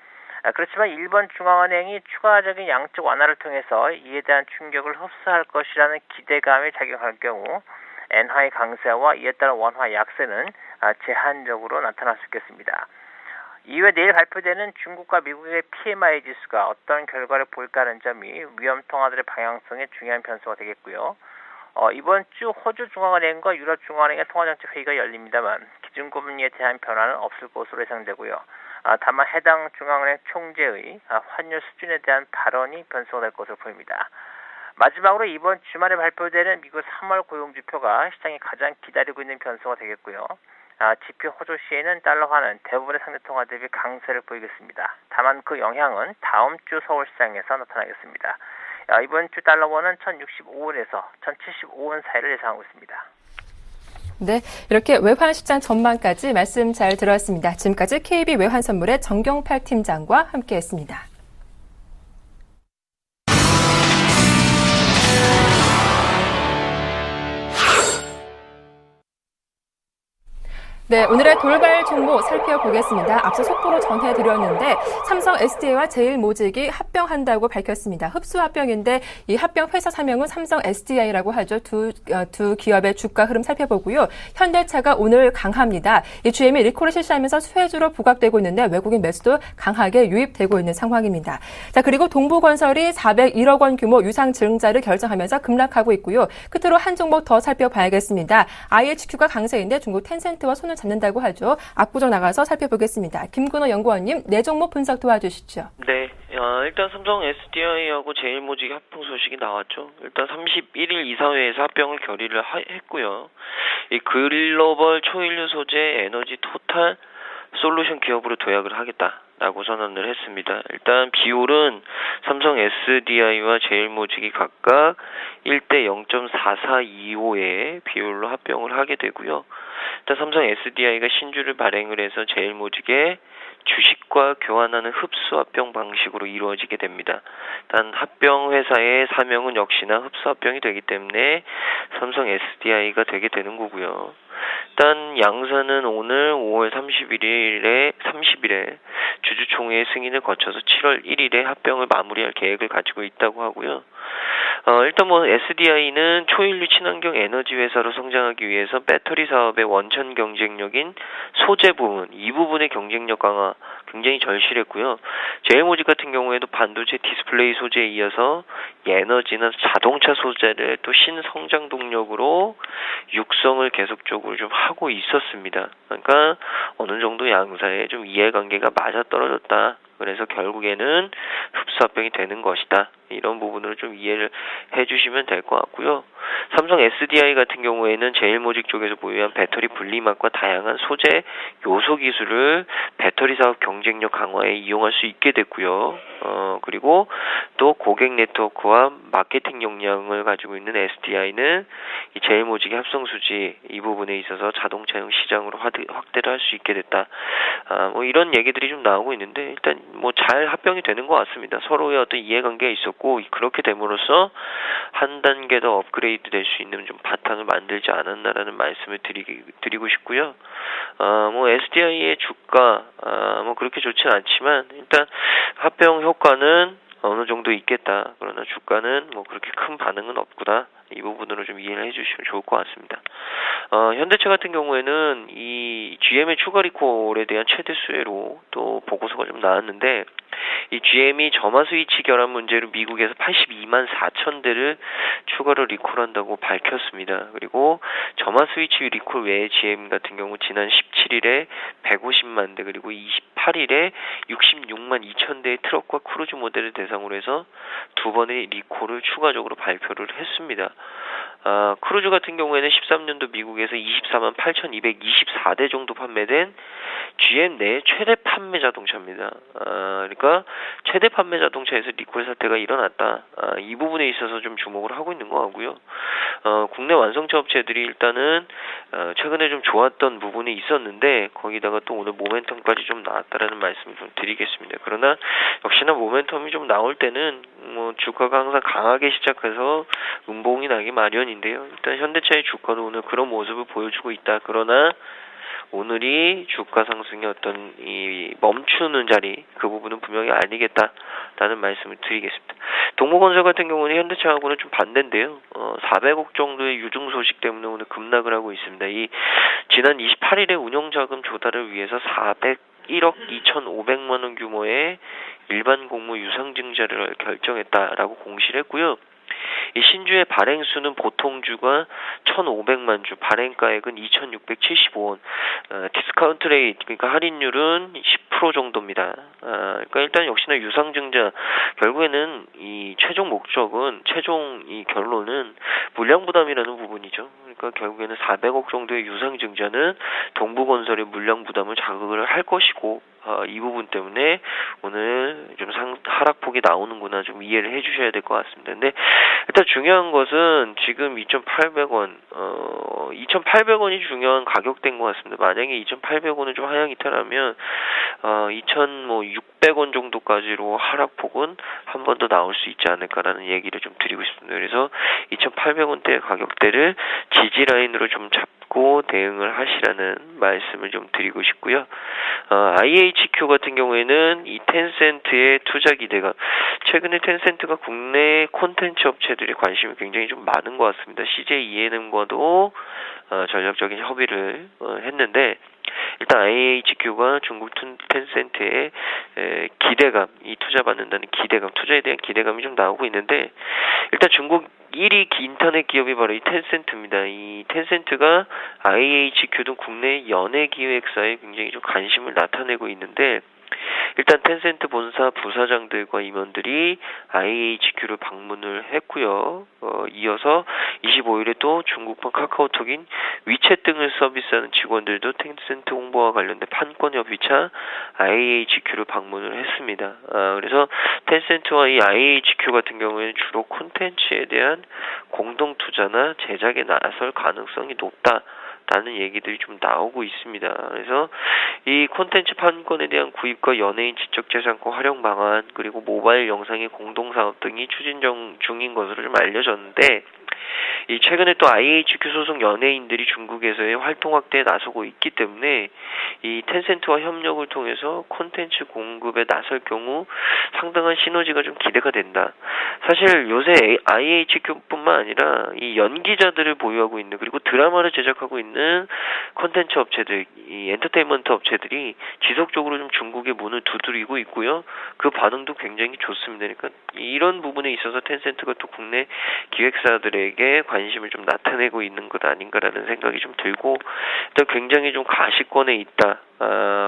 그렇지만 일본 중앙은행이 추가적인 양적 완화를 통해서 이에 대한 충격을 흡수할 것이라는 기대감이 작용할 경우 엔화의 강세와 이에 따른 원화 약세는 제한적으로 나타날 수 있겠습니다. 이외 내일 발표되는 중국과 미국의 PMI 지수가 어떤 결과를 보일까 하는 점이 위험 통화들의 방향성에 중요한 변수가 되겠고요. 이번 주 호주 중앙은행과 유럽 중앙은행의 통화정책 회의가 열립니다만 기준금리에 대한 변화는 없을 것으로 예상되고요. 다만 해당 중앙은행 총재의 환율 수준에 대한 발언이 변수가 될 것으로 보입니다. 마지막으로 이번 주말에 발표되는 미국 3월 고용지표가 시장이 가장 기다리고 있는 변수가 되겠고요. 지표 호조 시에는 달러화는 대부분의 상대통화 대비 강세를 보이겠습니다. 다만 그 영향은 다음 주 서울시장에서 나타나겠습니다. 이번 주 달러원은 1065원에서 1075원 사이를 예상하고 있습니다. 네, 이렇게 외환시장 전망까지 말씀 잘 들었습니다. 지금까지 KB 외환선물의 정경팔 팀장과 함께했습니다. 네, 오늘의 돌발 종목 살펴보겠습니다. 앞서 속보로 전해드렸는데 삼성 SDI와 제일모직이 합병한다고 밝혔습니다. 흡수 합병인데 이 합병 회사 사명은 삼성 SDI라고 하죠. 두 기업의 주가 흐름 살펴보고요. 현대차가 오늘 강합니다. 이 GM이 리콜을 실시하면서 수혜주로 부각되고 있는데 외국인 매수도 강하게 유입되고 있는 상황입니다. 자, 그리고 동부건설이 401억 원 규모 유상증자를 결정하면서 급락하고 있고요. 끝으로 한 종목 더 살펴봐야겠습니다. IHQ가 강세인데 중국 텐센트와 손을 잡는다고 하죠. 압구정 나가서 살펴보겠습니다. 김근호 연구원님, 네 종목 분석 도와주시죠. 네, 일단 삼성 SDI하고 제일모직이 합병 소식이 나왔죠. 일단 31일 이사회에서 합병을 결의를 했고요. 이 글로벌 초일류 소재 에너지 토탈 솔루션 기업으로 도약을 하겠다라고 선언을 했습니다. 일단 비율은 삼성 SDI와 제일모직이 각각 1대 0.4425의 비율로 합병을 하게 되고요. 일단 삼성 SDI가 신주를 발행을 해서 제일모직의 주식과 교환하는 흡수 합병 방식으로 이루어지게 됩니다. 단 합병 회사의 사명은 역시나 흡수 합병이 되기 때문에 삼성 SDI가 되게 되는 거고요. 일단 양사는 오늘 5월 30일에 주주총회 승인을 거쳐서 7월 1일에 합병을 마무리할 계획을 가지고 있다고 하고요. 일단 SDI는 초일류 친환경 에너지 회사로 성장하기 위해서 배터리 사업의 원천 경쟁력인 소재 부분, 이 부분의 경쟁력 강화 굉장히 절실했고요. 제일모직 같은 경우에도 반도체 디스플레이 소재에 이어서 에너지나 자동차 소재를 또 신성장 동력으로 육성을 계속적으로 좀 하고 있었습니다. 그러니까 어느 정도 양사의 좀 이해관계가 맞아떨어졌다. 그래서 결국에는 흡수합병이 되는 것이다. 이런 부분을 좀 이해를 해주시면 될 것 같고요. 삼성 SDI 같은 경우에는 제일모직 쪽에서 보유한 배터리 분리막과 다양한 소재 요소 기술을 배터리 사업 경쟁력 강화에 이용할 수 있게 됐고요. 그리고 또 고객 네트워크와 마케팅 역량을 가지고 있는 SDI는 이 제일모직의 합성 수지 이 부분에 있어서 자동차용 시장으로 확대를 할 수 있게 됐다. 이런 얘기들이 좀 나오고 있는데 일단 잘 합병이 되는 것 같습니다. 서로의 어떤 이해관계가 있었고 그렇게 됨으로써 한 단계 더 업그레이드 될 수 있는 좀 바탕을 만들지 않았나라는 말씀을 드리고 싶고요. SDI의 주가 그렇게 좋지는 않지만 일단 합병 효과는 어느 정도 있겠다. 그러나 주가는 그렇게 큰 반응은 없구나. 이 부분으로 좀 이해를 해주시면 좋을 것 같습니다. 현대차 같은 경우에는 이 GM의 추가 리콜에 대한 최대 수혜로 또 보고서가 좀 나왔는데 이 GM이 점화 스위치 결함 문제로 미국에서 82만 4천 대를 추가로 리콜한다고 밝혔습니다. 그리고 점화 스위치 리콜 외에 GM 같은 경우 지난 17일에 150만 대 그리고 28일에 66만 2천 대의 트럭과 크루즈 모델을 대상으로 해서 두 번의 리콜을 추가적으로 발표를 했습니다. 크루즈 같은 경우에는 13년도 미국에서 24만 8,224대 정도 판매된 GM 내 최대 판매 자동차입니다. 그러니까 최대 판매 자동차에서 리콜 사태가 일어났다. 이 부분에 있어서 좀 주목을 하고 있는 거 같고요. 국내 완성차 업체들이 일단은 최근에 좀 좋았던 부분이 있었는데 거기다가 또 오늘 모멘텀까지 좀 나왔다라는 말씀을 좀 드리겠습니다. 그러나 역시나 모멘텀이 좀 나올 때는 주가가 항상 강하게 시작해서 음봉이 나기 마련인데요. 일단 현대차의 주가도 오늘 그런 모습을 보여주고 있다. 그러나 오늘이 주가 상승의 어떤 이 멈추는 자리, 그 부분은 분명히 아니겠다라는 말씀을 드리겠습니다. 동부건설 같은 경우는 현대차하고는 좀 반대인데요. 400억 정도의 유증 소식 때문에 오늘 급락을 하고 있습니다. 이 지난 28일에 운영자금 조달을 위해서 401억 2,500만 원 규모의 일반 공모 유상증자를 결정했다라고 공시를 했고요. 이 신주의 발행수는 보통주가 1,500만 주, 발행가액은 2,675원, 디스카운트 레이트, 그러니까 할인율은 10% 정도입니다. 그러니까 일단 역시나 유상증자, 결국에는 이 최종 목적은, 최종 이 결론은 물량부담이라는 부분이죠. 그러니까 결국에는 400억 정도의 유상증자는 동부건설의 물량부담을 자극을 할 것이고, 이 부분 때문에 오늘 좀 하락폭이 나오는구나 좀 이해를 해주셔야 될 것 같습니다. 근데 일단 중요한 것은 지금 2,800원, 2,800원이 중요한 가격대인 것 같습니다. 만약에 2,800원은 좀 하향 이탈하면 2,600원 정도까지로 하락폭은 한 번 더 나올 수 있지 않을까라는 얘기를 좀 드리고 싶습니다. 그래서 2,800원대 가격대를 지지 라인으로 좀 잡고 대응을 하시라는 말씀을 좀 드리고 싶고요. IHQ 같은 경우에는 이 텐센트의 투자 기대가, 최근에 텐센트가 국내 콘텐츠 업체들의 관심이 굉장히 좀 많은 것 같습니다. CJ ENM과도 전략적인 협의를 했는데, 일단 IHQ가 중국 텐센트의 기대감, 이 투자받는다는 기대감, 투자에 대한 기대감이 좀 나오고 있는데, 일단 중국 1위 인터넷 기업이 바로 이 텐센트입니다. 이 텐센트가 IHQ 등 국내 연예 기획사에 굉장히 좀 관심을 나타내고 있는데, 일단 텐센트 본사 부사장들과 임원들이 IHQ를 방문을 했고요. 이어서 25일에 또 중국판 카카오톡인 위챗 등을 서비스하는 직원들도 텐센트 홍보와 관련된 판권협의차 IHQ를 방문을 했습니다. 그래서 텐센트와 이 IHQ 같은 경우에는 주로 콘텐츠에 대한 공동 투자나 제작에 나설 가능성이 높다 라는 얘기들이 좀 나오고 있습니다. 그래서 이 콘텐츠 판권에 대한 구입과 연예인 지적재산권 활용 방안, 그리고 모바일 영상의 공동사업 등이 추진 중인 것으로 좀 알려졌는데, 이 최근에 또 IHQ 소속 연예인들이 중국에서의 활동 확대에 나서고 있기 때문에 이 텐센트와 협력을 통해서 콘텐츠 공급에 나설 경우 상당한 시너지가 좀 기대가 된다. 사실 요새 IHQ뿐만 아니라 이 연기자들을 보유하고 있는, 그리고 드라마를 제작하고 있는 콘텐츠 업체들, 이 엔터테인먼트 업체들이 지속적으로 좀 중국의 문을 두드리고 있고요. 그 반응도 굉장히 좋습니다. 그러니까 이런 부분에 있어서 텐센트가 또 국내 기획사들에게 관심을 좀 나타내고 있는 것 아닌가라는 생각이 좀 들고, 일단 굉장히 좀 가시권에 있다.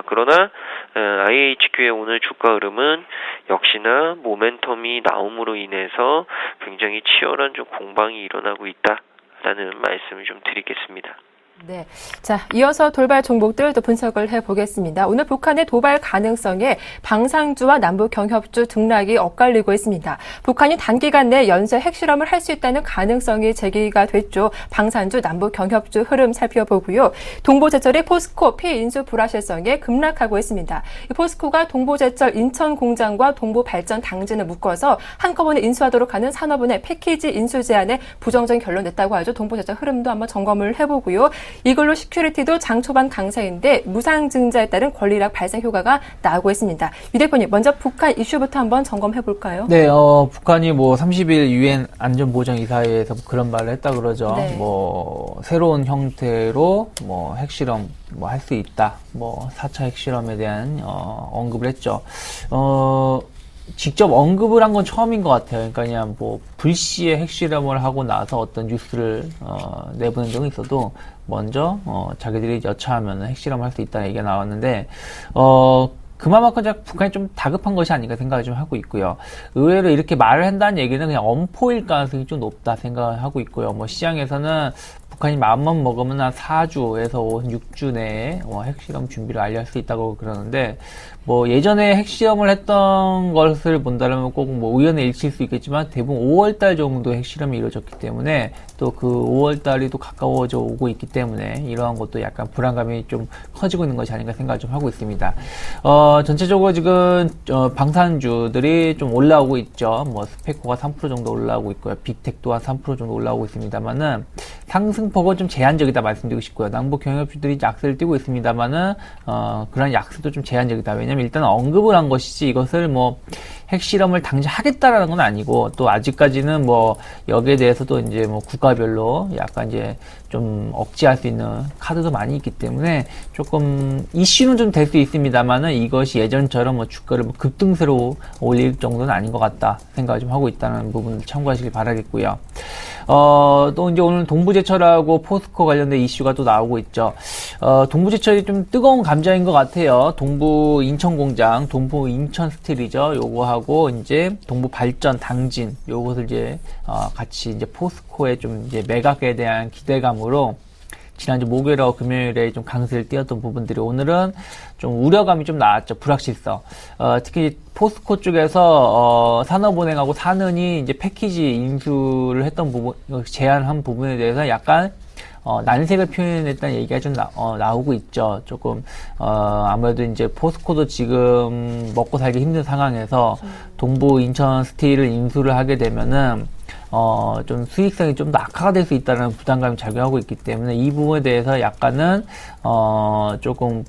그러나 IHQ의 오늘 주가 흐름은 역시나 모멘텀이 나옴으로 인해서 굉장히 치열한 좀 공방이 일어나고 있다라는 말씀을 좀 드리겠습니다. 네. 자, 이어서 돌발 종목들 또 분석을 해보겠습니다. 오늘 북한의 도발 가능성에 방산주와 남북 경협주 등락이 엇갈리고 있습니다. 북한이 단기간 내 연쇄 핵실험을 할 수 있다는 가능성이 제기가 됐죠. 방산주, 남북 경협주 흐름 살펴보고요. 동부제철의 포스코 피인수 불확실성에 급락하고 있습니다. 이 포스코가 동부제철 인천 공장과 동부발전 당진을 묶어서 한꺼번에 인수하도록 하는 산업은행 패키지 인수 제안에 부정적인 결론 냈다고 하죠. 동부제철 흐름도 한번 점검을 해보고요. 이걸로 시큐리티도 장 초반 강세인데 무상증자에 따른 권리락 발생 효과가 나오고 있습니다. 유 대표님, 먼저 북한 이슈부터 한번 점검해 볼까요? 네, 북한이 30일 유엔 안전보장이사회에서 그런 말을 했다 그러죠. 네. 새로운 형태로 핵실험 할 수 있다. 4차 핵실험에 대한 언급을 했죠. 직접 언급을 한 건 처음인 것 같아요. 그러니까 그냥 불시에 핵실험을 하고 나서 어떤 뉴스를 내보낸 적은 있어도 먼저 자기들이 여차하면 핵실험을 할 수 있다는 얘기가 나왔는데 그만큼 북한이 좀 다급한 것이 아닌가 생각을 좀 하고 있고요. 의외로 이렇게 말을 한다는 얘기는 그냥 엄포일 가능성이 좀 높다 생각을 하고 있고요. 시장에서는 북한이 마음만 먹으면 한 4주에서 6주 내에 핵실험 준비를 알릴 수 있다고 그러는데 뭐 예전에 핵실험을 했던 것을 본다면 꼭 뭐 우연의 일치일 수 있겠지만 대부분 5월달 정도 핵실험이 이루어졌기 때문에 또 그 5월달이 또 가까워져 오고 있기 때문에 이러한 것도 약간 불안감이 좀 커지고 있는 것이 아닌가 생각을 좀 하고 있습니다. 전체적으로 지금 방산주들이 좀 올라오고 있죠. 뭐 스페코가 3% 정도 올라오고 있고요. 빅텍 또한 3% 정도 올라오고 있습니다만은 상승폭은 좀 제한적이다 말씀드리고 싶고요. 남북 경협주들이 약세를 띄고 있습니다만은 그런 약세도 좀 제한적이다. 왜냐면 일단 언급을 한 것이지 이것을 뭐 핵실험을 당장 하겠다라는 건 아니고 또 아직까지는 뭐 여기에 대해서도 이제 뭐 국가별로 약간 이제 좀 억제할 수 있는 카드도 많이 있기 때문에 조금 이슈는 좀 될 수 있습니다만은 이것이 예전처럼 뭐 주가를 뭐 급등세로 올릴 정도는 아닌 것 같다 생각을 좀 하고 있다는 부분을 참고하시길 바라겠고요. 또 이제 오늘 동부제철하고 포스코 관련된 이슈가 또 나오고 있죠. 동부제철이 좀 뜨거운 감자인 것 같아요. 동부 인천 공장, 동부 인천 스틸이죠. 요거하고 이제 동부 발전 당진, 요것을 이제 같이 이제 포스코의 좀 이제 매각에 대한 기대감으로 지난주 목요일하고 금요일에 좀 강세를 띄었던 부분들이 오늘은 좀 우려감이 좀 나왔죠. 불확실성. 특히 포스코 쪽에서 산업은행하고 산은이 이제 패키지 인수를 했던 부분, 제안한 부분에 대해서 약간 난색을 표현했다는 얘기가 좀 나오고 있죠. 조금 아무래도 이제 포스코도 지금 먹고 살기 힘든 상황에서 동부 인천 스틸을 인수를 하게 되면은 좀 수익성이 좀 더 악화가 될 수 있다는 부담감이 작용하고 있기 때문에 이 부분에 대해서 약간은 조금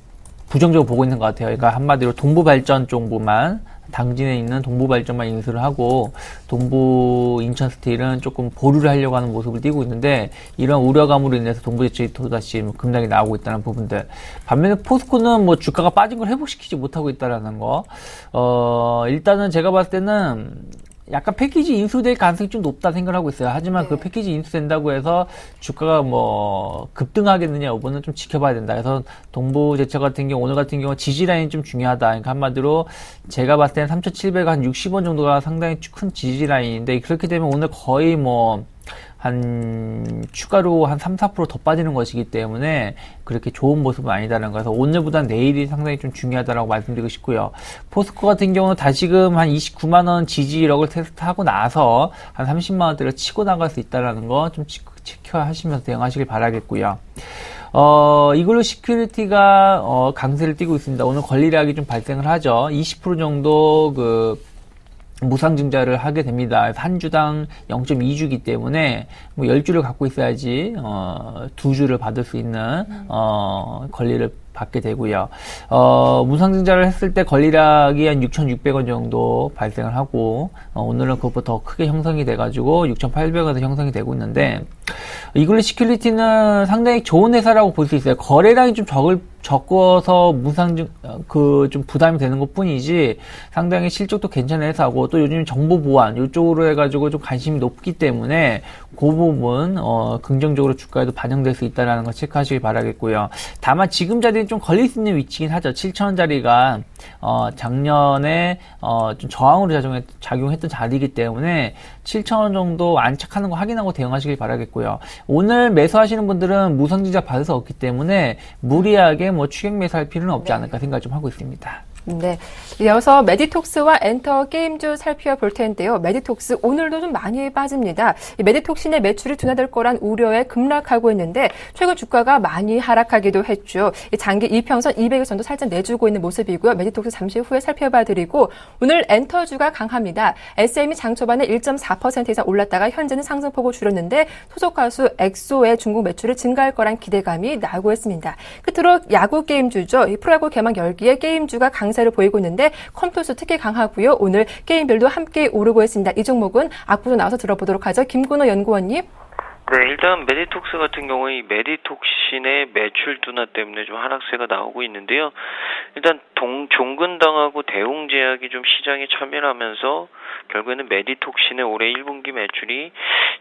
부정적으로 보고 있는 것 같아요. 그러니까 한마디로 동부발전 정부만 당진에 있는 동부발전만 인수를 하고 동부 인천 스틸은 조금 보류를 하려고 하는 모습을 띄고 있는데 이런 우려감으로 인해서 동부제철이 또다시 급락이 나오고 있다는 부분들. 반면에 포스코는 뭐 주가가 빠진 걸 회복시키지 못하고 있다라는 거. 일단은 제가 봤을 때는 약간 패키지 인수될 가능성이 좀 높다 생각을 하고 있어요. 하지만 그 패키지 인수된다고 해서 주가가 뭐 급등하겠느냐 여부는 좀 지켜봐야 된다. 그래서 동부제철 같은 경우 오늘 같은 경우 지지라인이 좀 중요하다. 그러니까 한마디로 제가 봤을 때는 3,760원 정도가 상당히 큰 지지라인인데 그렇게 되면 오늘 거의 뭐 추가로 한 3, 4% 더 빠지는 것이기 때문에 그렇게 좋은 모습은 아니다라는 거여서 오늘보다 내일이 상당히 좀 중요하다라고 말씀드리고 싶고요. 포스코 같은 경우는 다시금 한 29만원 지지력을 테스트하고 나서 한 30만원대를 치고 나갈 수 있다라는 거 좀 체크하시면서 대응하시길 바라겠고요. 이글루 시큐리티가 강세를 띠고 있습니다. 오늘 권리락이 좀 발생을 하죠. 20% 정도 무상증자를 하게 됩니다. 한 주당 0.2주기 때문에 뭐 10주를 갖고 있어야지 2주를 받을 수 있는 권리를 받게 되고요. 무상증자를 했을 때 권리락이 한 6,600원 정도 발생을 하고 오늘은 그것보다 더 크게 형성이 돼가지고 6,800원에서 형성이 되고 있는데 이글루 시큐리티는 상당히 좋은 회사라고 볼 수 있어요. 거래량이 좀 적어서 좀 부담이 되는 것 뿐이지 상당히 실적도 괜찮은 회사고 또 요즘 정보 보안 이쪽으로 해가지고 좀 관심이 높기 때문에 그 부분 긍정적으로 주가에도 반영될 수 있다는 거 체크하시길 바라겠고요. 다만 지금 자리는 좀 걸릴 수 있는 위치긴 하죠. 7,000원짜리가 작년에 좀 저항으로 작용했던 자리이기 때문에 7,000원 정도 안착하는 거 확인하고 대응하시길 바라겠고요. 오늘 매수하시는 분들은 무상증자 받을 수 없기 때문에 무리하게 뭐 추격 매수할 필요는 없지 않을까 생각 좀 하고 있습니다. 네. 이어서 메디톡스와 엔터 게임주 살펴볼 텐데요. 메디톡스 오늘도 좀 많이 빠집니다. 이 메디톡신의 매출이 둔화될 거란 우려에 급락하고 있는데 최근 주가가 많이 하락하기도 했죠. 이 장기 이평선 200일선도 살짝 내주고 있는 모습이고요. 메디톡스 잠시 후에 살펴봐드리고 오늘 엔터주가 강합니다. SM이 장 초반에 1.4% 이상 올랐다가 현재는 상승폭을 줄였는데 소속 가수 엑소의 중국 매출이 증가할 거란 기대감이 나오고 있습니다. 끝으로 야구 게임주죠. 이 프로야구 개막 열기에 게임주가 강세를 보이고 있는데 컴투스 특히 강하고요. 오늘 게임별도 함께 오르고 있습니다. 이 종목은 앞으로 나와서 들어보도록 하죠. 김근호 연구원님. 네, 일단 메디톡스 같은 경우에 이 메디톡신의 매출 둔화 때문에 좀 하락세가 나오고 있는데요. 일단 종근당하고 대웅제약이 좀 시장에 참여하면서 결국에는 메디톡신의 올해 1분기 매출이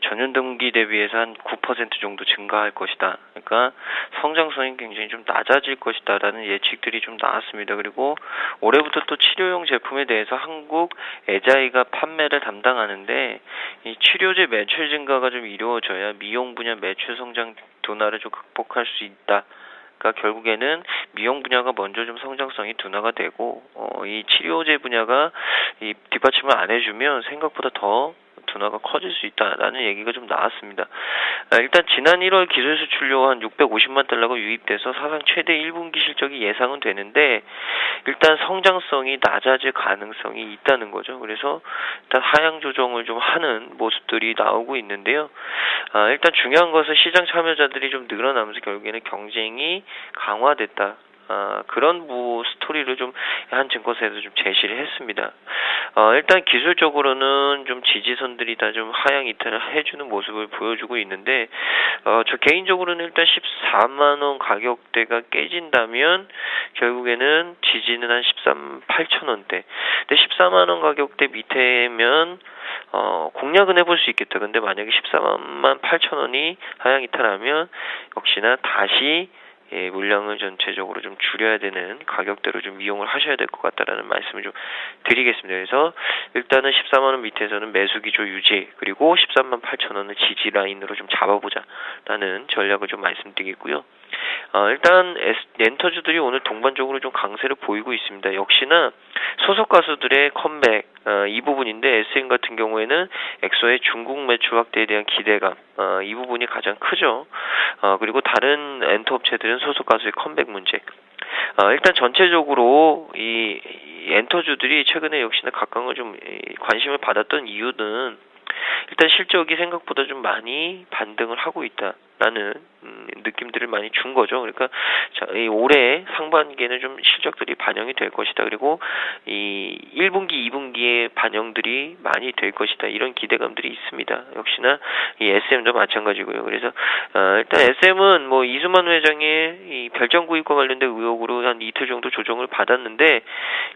전년 동기 대비해서 한 9% 정도 증가할 것이다. 그러니까 성장성이 굉장히 좀 낮아질 것이다라는 예측들이 좀 나왔습니다. 그리고 올해부터 또 치료용 제품에 대해서 한국 에자이가 판매를 담당하는데 이 치료제 매출 증가가 좀 이루어져야 미용 분야 매출 성장 둔화를 좀 극복할 수 있다. 그러니까 결국에는 미용 분야가 먼저 좀 성장성이 둔화가 되고 이 치료제 분야가 이 뒷받침을 안 해주면 생각보다 더 둔화가 커질 수 있다라는 얘기가 좀 나왔습니다. 일단 지난 1월 기술 수출료 한 650만 달러가 유입돼서 사상 최대 1분기 실적이 예상은 되는데 일단 성장성이 낮아질 가능성이 있다는 거죠. 그래서 일단 하향 조정을 좀 하는 모습들이 나오고 있는데요. 일단 중요한 것은 시장 참여자들이 좀 늘어나면서 결국에는 경쟁이 강화됐다. 그런 스토리를 좀 한 증권사에서 좀 제시를 했습니다. 일단 기술적으로는 좀 지지선들이 다 좀 하향 이탈을 해주는 모습을 보여주고 있는데, 저 개인적으로는 일단 14만원 가격대가 깨진다면, 결국에는 지지는 한 13,800원대. 근데 14만원 가격대 밑에면, 공략은 해볼 수 있겠다. 근데 만약에 14,800원이 하향 이탈하면, 역시나 다시 물량을 전체적으로 좀 줄여야 되는 가격대로 좀 이용을 하셔야 될 것 같다라는 말씀을 좀 드리겠습니다. 그래서 일단은 14만원 밑에서는 매수 기조 유지, 그리고 138,000원을 지지 라인으로 좀 잡아보자라는 전략을 좀 말씀드리겠고요. 일단 엔터주들이 오늘 동반적으로 좀 강세를 보이고 있습니다. 역시나 소속 가수들의 컴백, 이 부분인데 SM 같은 경우에는 엑소의 중국 매출 확대에 대한 기대감, 이 부분이 가장 크죠. 그리고 다른 엔터 업체들은 소속 가수의 컴백 문제. 일단 전체적으로 이 엔터주들이 최근에 역시나 각광을 좀 관심을 받았던 이유는 일단 실적이 생각보다 좀 많이 반등을 하고 있다라는 느낌들을 많이 준 거죠. 그러니까 이 올해 상반기에는 좀 실적들이 반영이 될 것이다. 그리고 이 1분기, 2분기의 반영들이 많이 될 것이다. 이런 기대감들이 있습니다. 역시나 이 SM도 마찬가지고요. 그래서 일단 SM은 뭐 이수만 회장의 이 별장 구입과 관련된 의혹으로 한 이틀 정도 조정을 받았는데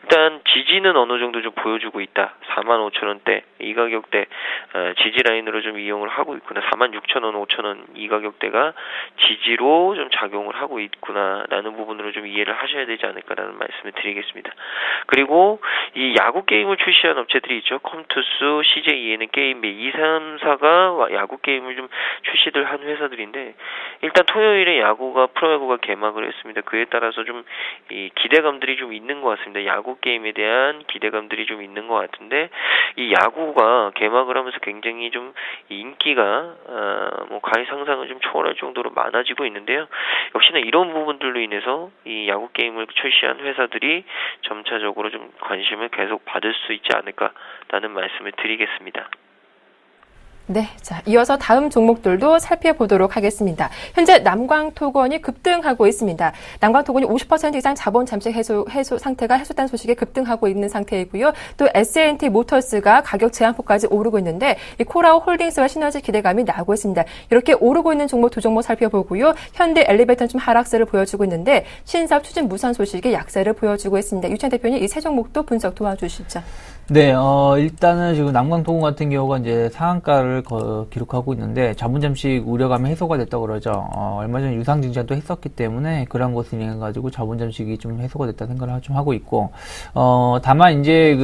일단 지지는 어느 정도 좀 보여주고 있다. 45,000원대 이 가격대 지지 라인으로 좀 이용을 하고 있구나. 46,000원, 5,000원 이 가격대가 지지로 좀 작용을 하고 있구나라는 부분으로 좀 이해를 하셔야 되지 않을까라는 말씀을 드리겠습니다. 그리고 이 야구 게임을 출시한 업체들이 있죠. 컴투스, CJEN은 게임비, 2, 3, 4가 야구 게임을 좀 출시를 한 회사들인데 일단 토요일에 프로야구가 개막을 했습니다. 그에 따라서 좀 이 기대감들이 좀 있는 것 같습니다. 야구 게임에 대한 기대감들이 좀 있는 것 같은데 이 야구가 개막을 하면서 굉장히 좀 인기가 뭐 가히 상상을 좀 초월할 정도로 많아지고 있는데요. 역시나 이런 부분들로 인해서 이 야구 게임을 출시한 회사들이 점차적으로 좀 관심을 계속 받을 수 있지 않을까라는 말씀을 드리겠습니다. 네, 자, 이어서 다음 종목들도 살펴보도록 하겠습니다. 현재 남광토건이 급등하고 있습니다. 남광토건이 50% 이상 자본 잠식 해소 상태가 해소된 소식에 급등하고 있는 상태이고요. 또 S&T 모터스가 가격 제한폭까지 오르고 있는데 이 코라오 홀딩스와 시너지 기대감이 나오고 있습니다. 이렇게 오르고 있는 종목 두 종목 살펴보고요. 현대 엘리베이터는 좀 하락세를 보여주고 있는데 신사업 추진 무산 소식이 약세를 보여주고 있습니다. 유찬 대표님 이 세 종목도 분석 도와주시죠. 네, 일단은 지금 남광토건 같은 경우가 이제 상한가를 기록하고 있는데 자본 잠식 우려감이 해소가 됐다고 그러죠. 얼마 전에 유상증자도 했었기 때문에 그런 것을 인해 가지고 자본 잠식이 좀 해소가 됐다 생각을 좀 하고 있고, 다만 이제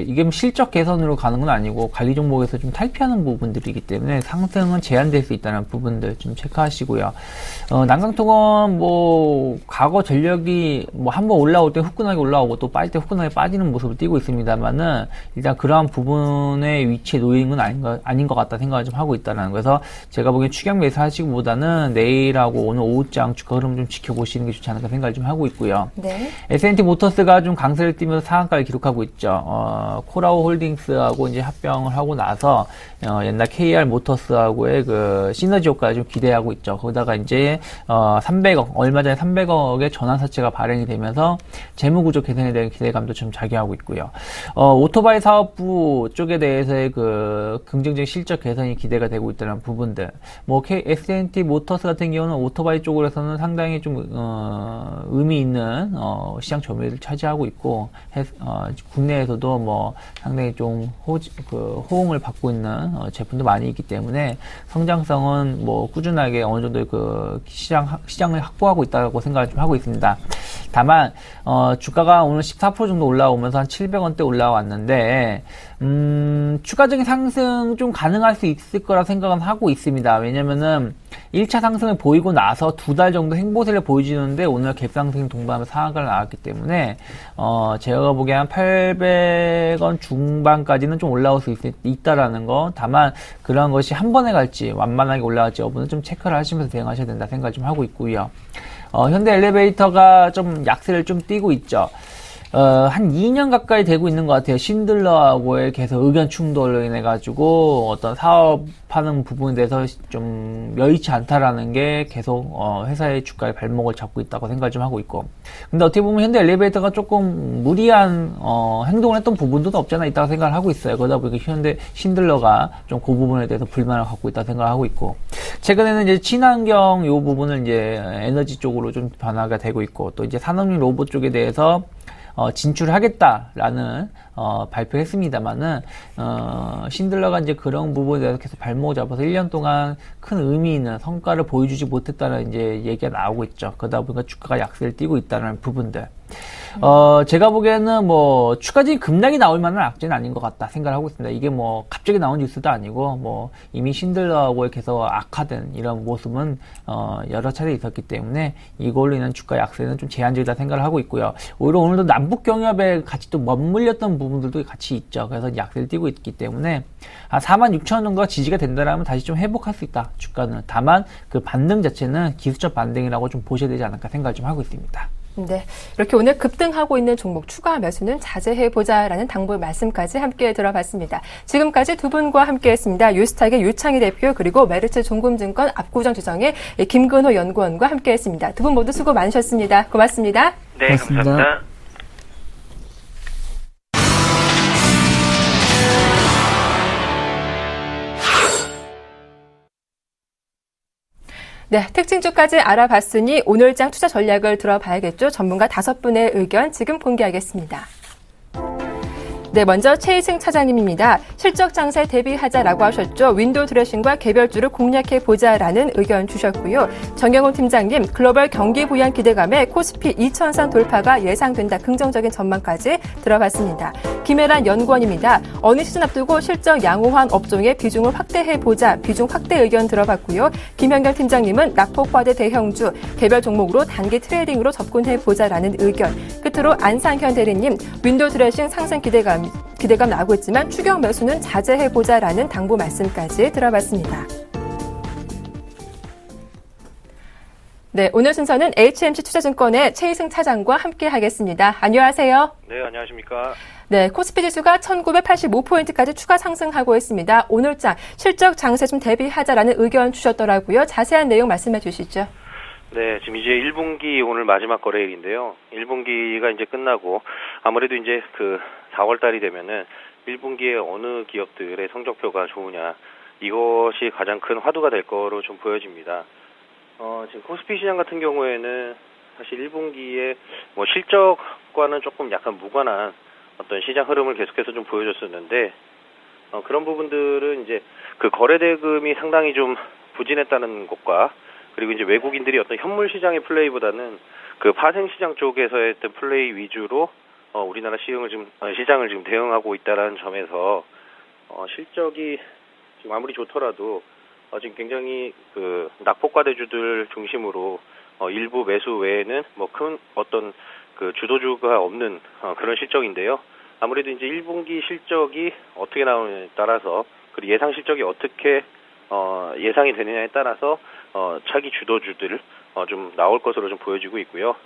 이게 실적 개선으로 가는 건 아니고 관리 종목에서 좀 탈피하는 부분들이기 때문에 상승은 제한될 수 있다는 부분들 좀 체크하시고요. 남광토건 뭐 과거 전력이 뭐 한번 올라올 때 후끈하게 올라오고 또 빠질 때 후끈하게 빠지는 모습을 띠고 있습니다만은 일단 그러한 부분의 위치에 놓인 건 아닌 것 같다 생각을 좀 하고 있다는. 그래서 제가 보기엔 추격 매수 하시기보다는 내일하고 오늘 오후장 주가 흐름 좀 지켜보시는 게 좋지 않을까 생각을 좀 하고 있고요. 네. S&T 모터스가 좀 강세를 띠면서 상한가를 기록하고 있죠. 코라오 홀딩스하고 이제 합병을 하고 나서 옛날 KR 모터스하고의 그 시너지 효과를 좀 기대하고 있죠. 거기다가 이제 300억, 얼마 전에 300억의 전환사채가 발행이 되면서 재무구조 개선에 대한 기대감도 좀 자기하고 있고요. 오토바이 사업부 쪽에 대해서의 그 긍정적인 실적 개선이 기대가 되고 있다는 부분들. 뭐 S&T 모터스 같은 경우는 오토바이 쪽으로서는 상당히 좀 의미 있는 시장 점유율을 차지하고 있고, 국내에서도 뭐 상당히 좀 호응을 받고 있는 제품도 많이 있기 때문에 성장성은 뭐 꾸준하게 어느 정도 그 시장을 확보하고 있다고 생각을 좀 하고 있습니다. 다만 주가가 오늘 14% 정도 올라오면서 한 700원대 올라왔는데 추가적인 상승 좀 가능할 수 있을 거라 생각은 하고 있습니다. 왜냐면은 1차 상승을 보이고 나서 2달 정도 행보세를 보여주는데 오늘 갭상승 동반하며 상한가를 나왔기 때문에 제가 보기엔 한 800원 중반까지는 좀 올라올 수 있다라는 거. 다만 그런 것이 한 번에 갈지 완만하게 올라갈지 여부는 좀 체크를 하시면서 대응하셔야 된다 생각을 좀 하고 있고요. 현대 엘리베이터가 좀 약세를 좀 띄고 있죠. 한 2년 가까이 되고 있는 것 같아요. 신들러하고의 계속 의견 충돌로 인해가지고 어떤 사업하는 부분에 대해서 좀 여의치 않다라는 게 계속 회사의 주가의 발목을 잡고 있다고 생각을 좀 하고 있고. 근데 어떻게 보면 현대 엘리베이터가 조금 무리한 행동을 했던 부분도 없지 않아 있다고 생각을 하고 있어요. 그러다 보니까 현대 신들러가 좀 그 부분에 대해서 불만을 갖고 있다고 생각을 하고 있고. 최근에는 이제 친환경 요 부분을 이제 에너지 쪽으로 좀 변화가 되고 있고, 또 이제 산업용 로봇 쪽에 대해서 진출하겠다라는 발표했습니다만은 신들러가 이제 그런 부분에 대해서 계속 발목을 잡아서 1년 동안 큰 의미 있는 성과를 보여주지 못했다는 이제 얘기가 나오고 있죠. 그러다 보니까 주가가 약세를 띠고 있다는 부분들. 제가 보기에는 뭐 추가적인 급락이 나올 만한 악재는 아닌 것 같다 생각을 하고 있습니다. 이게 뭐 갑자기 나온 뉴스도 아니고 뭐 이미 신들러하고 계속 악화된 이런 모습은 여러 차례 있었기 때문에 이걸로 인한 주가 약세는 좀 제한적이다 생각을 하고 있고요. 오히려 오늘도 남북 경협에 같이 또 맞물렸던 부분들도 같이 있죠. 그래서 약세를 띄고 있기 때문에 한 46,000원 정도가 지지가 된다라면 다시 좀 회복할 수 있다. 주가는. 다만 그 반등 자체는 기술적 반등이라고 좀 보셔야 되지 않을까 생각을 좀 하고 있습니다. 네, 이렇게 오늘 급등하고 있는 종목 추가 매수는 자제해보자라는 당부의 말씀까지 함께 들어봤습니다. 지금까지 두 분과 함께했습니다. 유스탁의 유창희 대표 그리고 메르츠 종금증권 압구정 지정의 김근호 연구원과 함께했습니다. 두 분 모두 수고 많으셨습니다. 고맙습니다. 네, 고맙습니다. 감사합니다. 네, 특징주까지 알아봤으니 오늘장 투자 전략을 들어봐야겠죠. 전문가 5분의 의견 지금 공개하겠습니다. 네, 먼저 최희승 차장님입니다. 실적 장세 대비하자라고 하셨죠. 윈도우 드레싱과 개별주를 공략해보자라는 의견 주셨고요. 정경훈 팀장님, 글로벌 경기 부양 기대감에 코스피 2000선 돌파가 예상된다. 긍정적인 전망까지 들어봤습니다. 김혜란 연구원입니다. 어느 시즌 앞두고 실적 양호한 업종의 비중을 확대해보자. 비중 확대 의견 들어봤고요. 김현경 팀장님은 낙폭과대 대형주, 개별 종목으로 단기 트레이딩으로 접근해보자라는 의견. 끝으로 안상현 대리님, 윈도우 드레싱 상승 기대감 나오고 있지만 추격 매수는 자제해보자라는 당부 말씀까지 들어봤습니다. 네, 오늘 순서는 HMC 투자증권의 최희승 차장과 함께 하겠습니다. 안녕하세요. 네, 안녕하십니까. 네, 코스피 지수가 1985포인트까지 추가 상승하고 있습니다. 오늘장 실적 장세 좀 대비하자라는 의견 주셨더라고요. 자세한 내용 말씀해 주시죠. 네, 지금 이제 1분기 오늘 마지막 거래일인데요. 1분기가 이제 끝나고 아무래도 이제 그 4월 달이 되면은 1분기에 어느 기업들의 성적표가 좋으냐, 이것이 가장 큰 화두가 될 거로 좀 보여집니다. 지금 코스피 시장 같은 경우에는 사실 1분기에 뭐 실적과는 조금 약간 무관한 어떤 시장 흐름을 계속해서 좀 보여줬었는데, 그런 부분들은 이제 그 거래 대금이 상당히 좀 부진했다는 것과, 그리고 이제 외국인들이 어떤 현물 시장의 플레이보다는 그 파생 시장 쪽에서의 어떤 플레이 위주로 우리나라 시장을 지금 대응하고 있다라는 점에서 실적이 지금 아무리 좋더라도 지금 굉장히 그 낙폭과대주들 중심으로 일부 매수 외에는 뭐 큰 어떤 그 주도주가 없는 그런 실적인데요. 아무래도 이제 1분기 실적이 어떻게 나오느냐에 따라서, 그리고 예상 실적이 어떻게 예상이 되느냐에 따라서 차기 주도주들 좀 나올 것으로 좀 보여지고 있고요.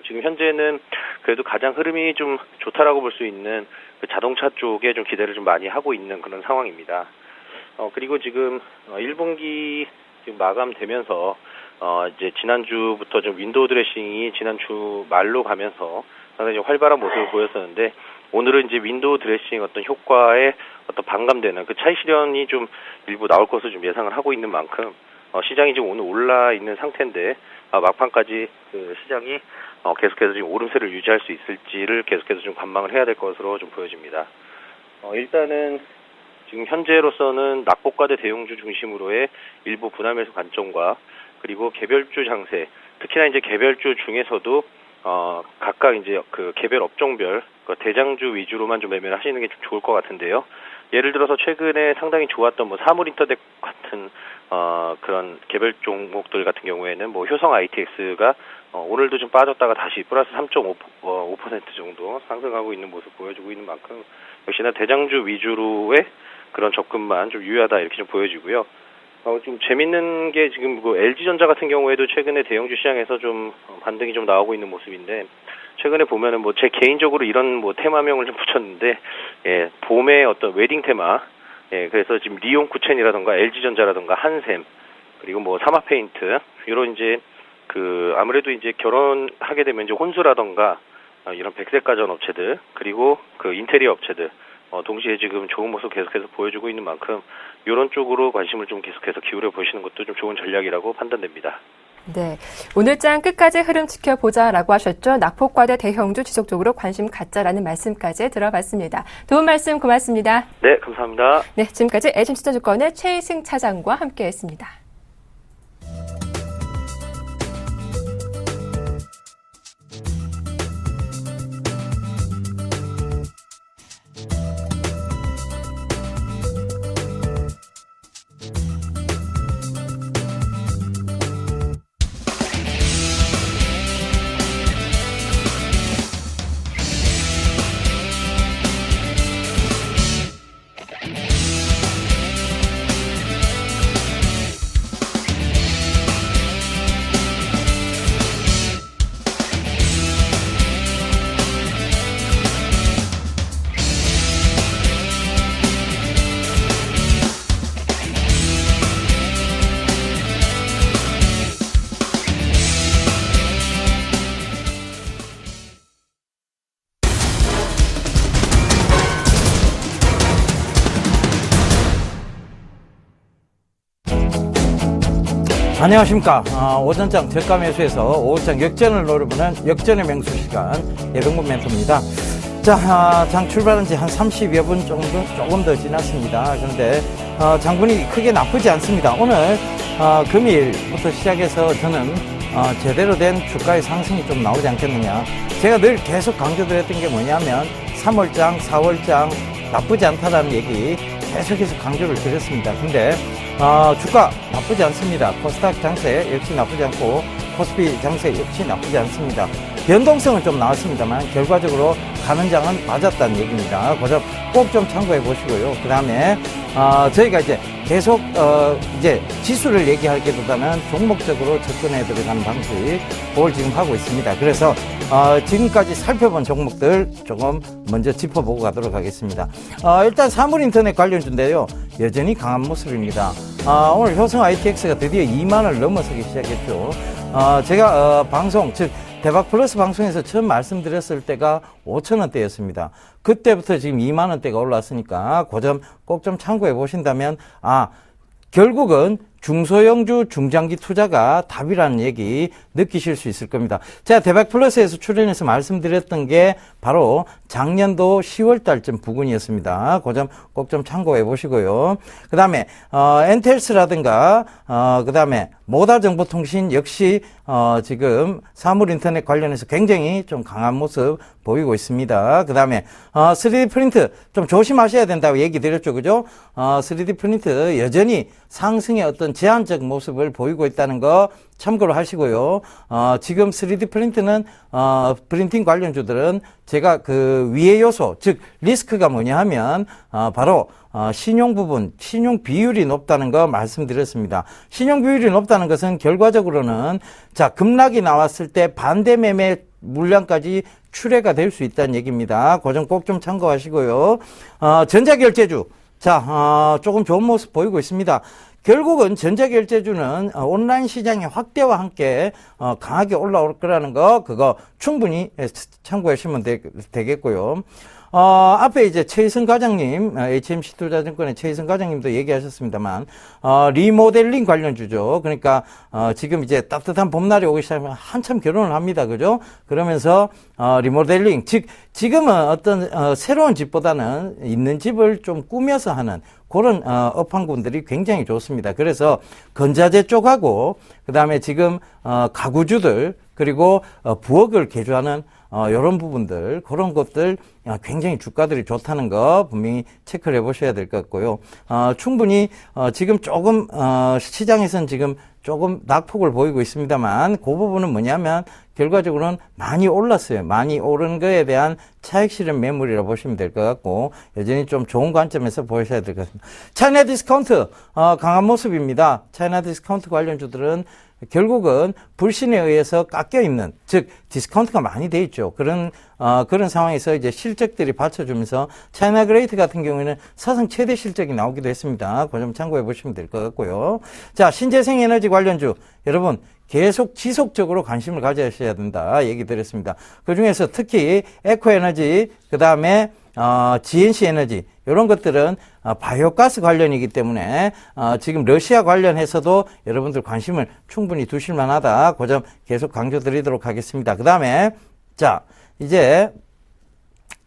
지금 현재는 그래도 가장 흐름이 좀 좋다라고 볼 수 있는 그 자동차 쪽에 좀 기대를 좀 많이 하고 있는 그런 상황입니다. 그리고 지금 1분기 지금 마감되면서 이제 지난주부터 좀 윈도우 드레싱이 지난주 말로 가면서 상당히 활발한 모습을 보였었는데, 오늘은 이제 윈도우 드레싱 어떤 효과에 어떤 반감되는 그 차익 실현이 좀 일부 나올 것을 좀 예상을 하고 있는 만큼 시장이 지금 오늘 올라 있는 상태인데 막판까지 그 시장이 계속해서 지금 오름세를 유지할 수 있을지를 계속해서 좀 관망을 해야 될 것으로 좀 보여집니다. 일단은 지금 현재로서는 낙폭과대 대형주 중심으로의 일부 분할매수 관점과, 그리고 개별주 장세, 특히나 이제 개별주 중에서도 각각 이제 그 개별 업종별 그 대장주 위주로만 좀 매매를 하시는 게 좀 좋을 것 같은데요. 예를 들어서 최근에 상당히 좋았던 뭐 사물인터넷 같은 그런 개별 종목들 같은 경우에는 뭐 효성 ITX가 오늘도 좀 빠졌다가 다시 플러스 3.5% 정도 상승하고 있는 모습 보여주고 있는 만큼 역시나 대장주 위주로의 그런 접근만 좀 유효하다 이렇게 좀 보여지고요. 좀 재밌는 게 지금 그 LG전자 같은 경우에도 최근에 대형주 시장에서 좀 반등이 좀 나오고 있는 모습인데 최근에 보면은 뭐 제 개인적으로 이런 뭐 테마명을 좀 붙였는데 예, 봄의 어떤 웨딩 테마 예, 그래서 지금 리온 쿠첸이라던가 LG전자라던가 한샘 그리고 뭐 사마페인트 이런 이제 그 아무래도 이제 결혼하게 되면 이제 혼수라던가 이런 백색 가전 업체들 그리고 그 인테리어 업체들 동시에 지금 좋은 모습 계속해서 보여주고 있는 만큼 이런 쪽으로 관심을 좀 계속해서 기울여 보시는 것도 좀 좋은 전략이라고 판단됩니다. 네, 오늘장 끝까지 흐름 지켜보자라고 하셨죠. 낙폭과대 대형주 지속적으로 관심 갖자라는 말씀까지 들어봤습니다. 도움 말씀 고맙습니다. 네, 감사합니다. 네, 지금까지 에이전투자증권의 최희승 차장과 함께했습니다. 안녕하십니까. 오전장 저가 매수에서 오후장 역전을 노려보는 역전의 명수 시간 예병문 멘토입니다. 자, 장 출발한 지 한 30여 분 정도 조금 더 지났습니다. 그런데 장분이 크게 나쁘지 않습니다. 오늘 금일부터 시작해서 저는 제대로 된 주가의 상승이 좀 나오지 않겠느냐. 제가 늘 계속 강조드렸던 게 뭐냐면 3월장, 4월장 나쁘지 않다라는 얘기 계속해서 강조를 드렸습니다. 근데 주가 나쁘지 않습니다. 코스닥 장세 역시 나쁘지 않고 코스피 장세 역시 나쁘지 않습니다. 변동성은 좀 나왔습니다만 결과적으로 가는 장은 맞았다는 얘기입니다. 그 점 꼭 좀 참고해 보시고요. 그 다음에 저희가 이제 계속 이제 지수를 얘기하기보다는 종목적으로 접근해 들어가는 방식 그걸 지금 하고 있습니다. 그래서 지금까지 살펴본 종목들 조금 먼저 짚어보고 가도록 하겠습니다. 일단 사물인터넷 관련주인데요. 여전히 강한 모습입니다. 오늘 효성 ITX가 드디어 2만을 넘어서기 시작했죠. 제가 방송 즉 대박 플러스 방송에서 처음 말씀드렸을 때가 5,000원대였습니다. 그때부터 지금 2만원대가 올랐으니까 그 점 꼭 좀 참고해 보신다면 결국은 중소형주 중장기 투자가 답이라는 얘기 느끼실 수 있을 겁니다. 제가 대박 플러스에서 출연해서 말씀드렸던 게 바로 작년도 10월 달쯤 부근이었습니다. 그 점 꼭 좀 참고해 보시고요. 그 다음에 엔텔스라든가 그 다음에 모다정보통신 역시 지금 사물인터넷 관련해서 굉장히 좀 강한 모습 보이고 있습니다. 그 다음에 3D 프린트 좀 조심하셔야 된다고 얘기 드렸죠. 그죠? 3D 프린트 여전히 상승의 어떤 제한적 모습을 보이고 있다는 거 참고로 하시고요. 지금 3D 프린트는 프린팅 관련주들은 제가 그 위의 요소, 즉 리스크가 뭐냐 하면 바로 신용 부분, 신용 비율이 높다는 거 말씀드렸습니다. 신용 비율이 높다는 것은 결과적으로는 자, 급락이 나왔을 때 반대 매매 물량까지 출회가 될 수 있다는 얘기입니다. 그 점 꼭 좀 참고하시고요. 전자결제주. 자, 조금 좋은 모습 보이고 있습니다. 결국은 전자결제주는 온라인 시장의 확대와 함께 강하게 올라올 거라는 거 그거 충분히 참고해 주시면 되겠고요. 앞에 이제 최희승 과장님, HMC 투자증권의 최희승 과장님도 얘기하셨습니다만, 리모델링 관련주죠. 그러니까, 지금 이제 따뜻한 봄날이 오기 시작하면 한참 결혼을 합니다. 그죠? 그러면서, 리모델링, 즉, 지금은 어떤, 새로운 집보다는 있는 집을 좀 꾸며서 하는 그런, 업황군들이 굉장히 좋습니다. 그래서, 건자재 쪽하고, 그 다음에 지금, 가구주들, 그리고, 부엌을 개조하는 이런 부분들, 그런 것들 굉장히 주가들이 좋다는 거 분명히 체크를 해보셔야 될 것 같고요. 충분히 지금 조금 시장에서는 지금 조금 낙폭을 보이고 있습니다만 그 부분은 뭐냐면 결과적으로는 많이 올랐어요. 많이 오른 거에 대한 차익 실현 매물이라고 보시면 될 것 같고 여전히 좀 좋은 관점에서 보셔야 될 것 같습니다. 차이나 디스카운트 강한 모습입니다. 차이나 디스카운트 관련주들은 결국은 불신에 의해서 깎여 있는, 즉 디스카운트가 많이 돼 있죠. 그런 상황에서 이제 실적들이 받쳐주면서 차이나 그레이트 같은 경우에는 사상 최대 실적이 나오기도 했습니다. 그 점 참고해 보시면 될 것 같고요. 자, 신재생 에너지 관련주 여러분 계속 지속적으로 관심을 가져야 된다 얘기 드렸습니다. 그 중에서 특히 에코에너지, 그 다음에 GNC 에너지 이런 것들은 바이오가스 관련이기 때문에 지금 러시아 관련해서도 여러분들 관심을 충분히 두실 만하다. 그 점 계속 강조드리도록 하겠습니다. 그 다음에 자 이제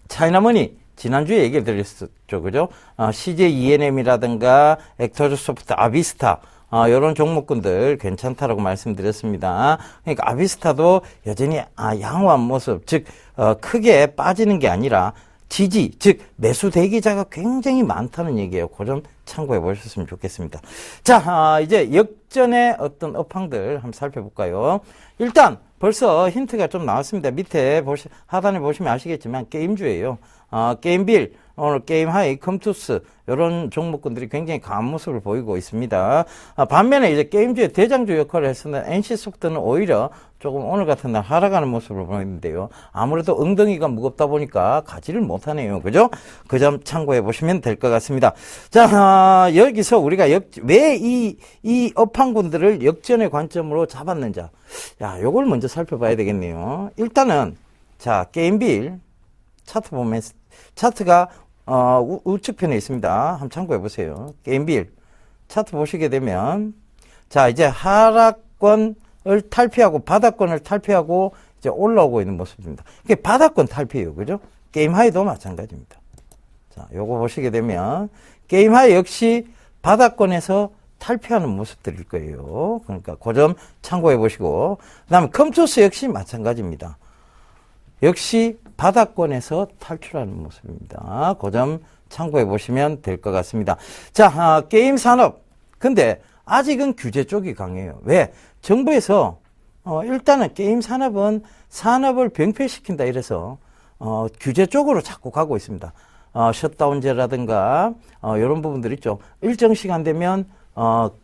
차이나머니 지난주에 얘기를 드렸었죠. 그죠? CJ ENM이라든가 액터즈소프트, 아비스타 이런 종목군들 괜찮다라고 말씀드렸습니다. 그러니까 아비스타도 여전히 양호한 모습, 즉 크게 빠지는 게 아니라 지지, 즉 매수 대기자가 굉장히 많다는 얘기예요. 그 점 참고해 보셨으면 좋겠습니다. 자, 이제 역전의 어떤 업황들 한번 살펴볼까요? 일단 벌써 힌트가 좀 나왔습니다. 밑에 하단에 보시면 아시겠지만 게임주예요. 게임빌, 오늘 게임하이, 컴투스 이런 종목군들이 굉장히 강한 모습을 보이고 있습니다. 반면에 이제 게임주의 대장주 역할을 했었는 NC소프트는 오히려 조금 오늘 같은 날 하락하는 모습을 보이는데요. 아무래도 엉덩이가 무겁다 보니까 가지를 못하네요. 그죠? 그 점 참고해 보시면 될 것 같습니다. 자, 여기서 우리가 왜 이 업황군들을 역전의 관점으로 잡았는지, 요걸 먼저 살펴봐야 되겠네요. 일단은, 자, 게임빌 차트 보면, 차트가 우측편에 있습니다. 한번 참고해 보세요. 게임빌 차트 보시게 되면, 자, 이제 하락권을 탈피하고 바닥권을 탈피하고 이제 올라오고 있는 모습입니다. 이게 바닥권 탈피예요. 그죠? 게임 하이도 마찬가지입니다. 자, 요거 보시게 되면 게임 하이 역시 바닥권에서 탈피하는 모습들일 거예요. 그러니까 그 점 참고해 보시고, 그다음에 컴투스 역시 마찬가지입니다. 역시 바닥권에서 탈출하는 모습입니다. 그 점 참고해 보시면 될 것 같습니다. 자, 게임 산업. 근데 아직은 규제 쪽이 강해요. 왜? 정부에서 일단은 게임 산업은 산업을 병폐시킨다 이래서 규제 쪽으로 자꾸 가고 있습니다. 셧다운제라든가 이런 부분들 있죠. 일정 시간 되면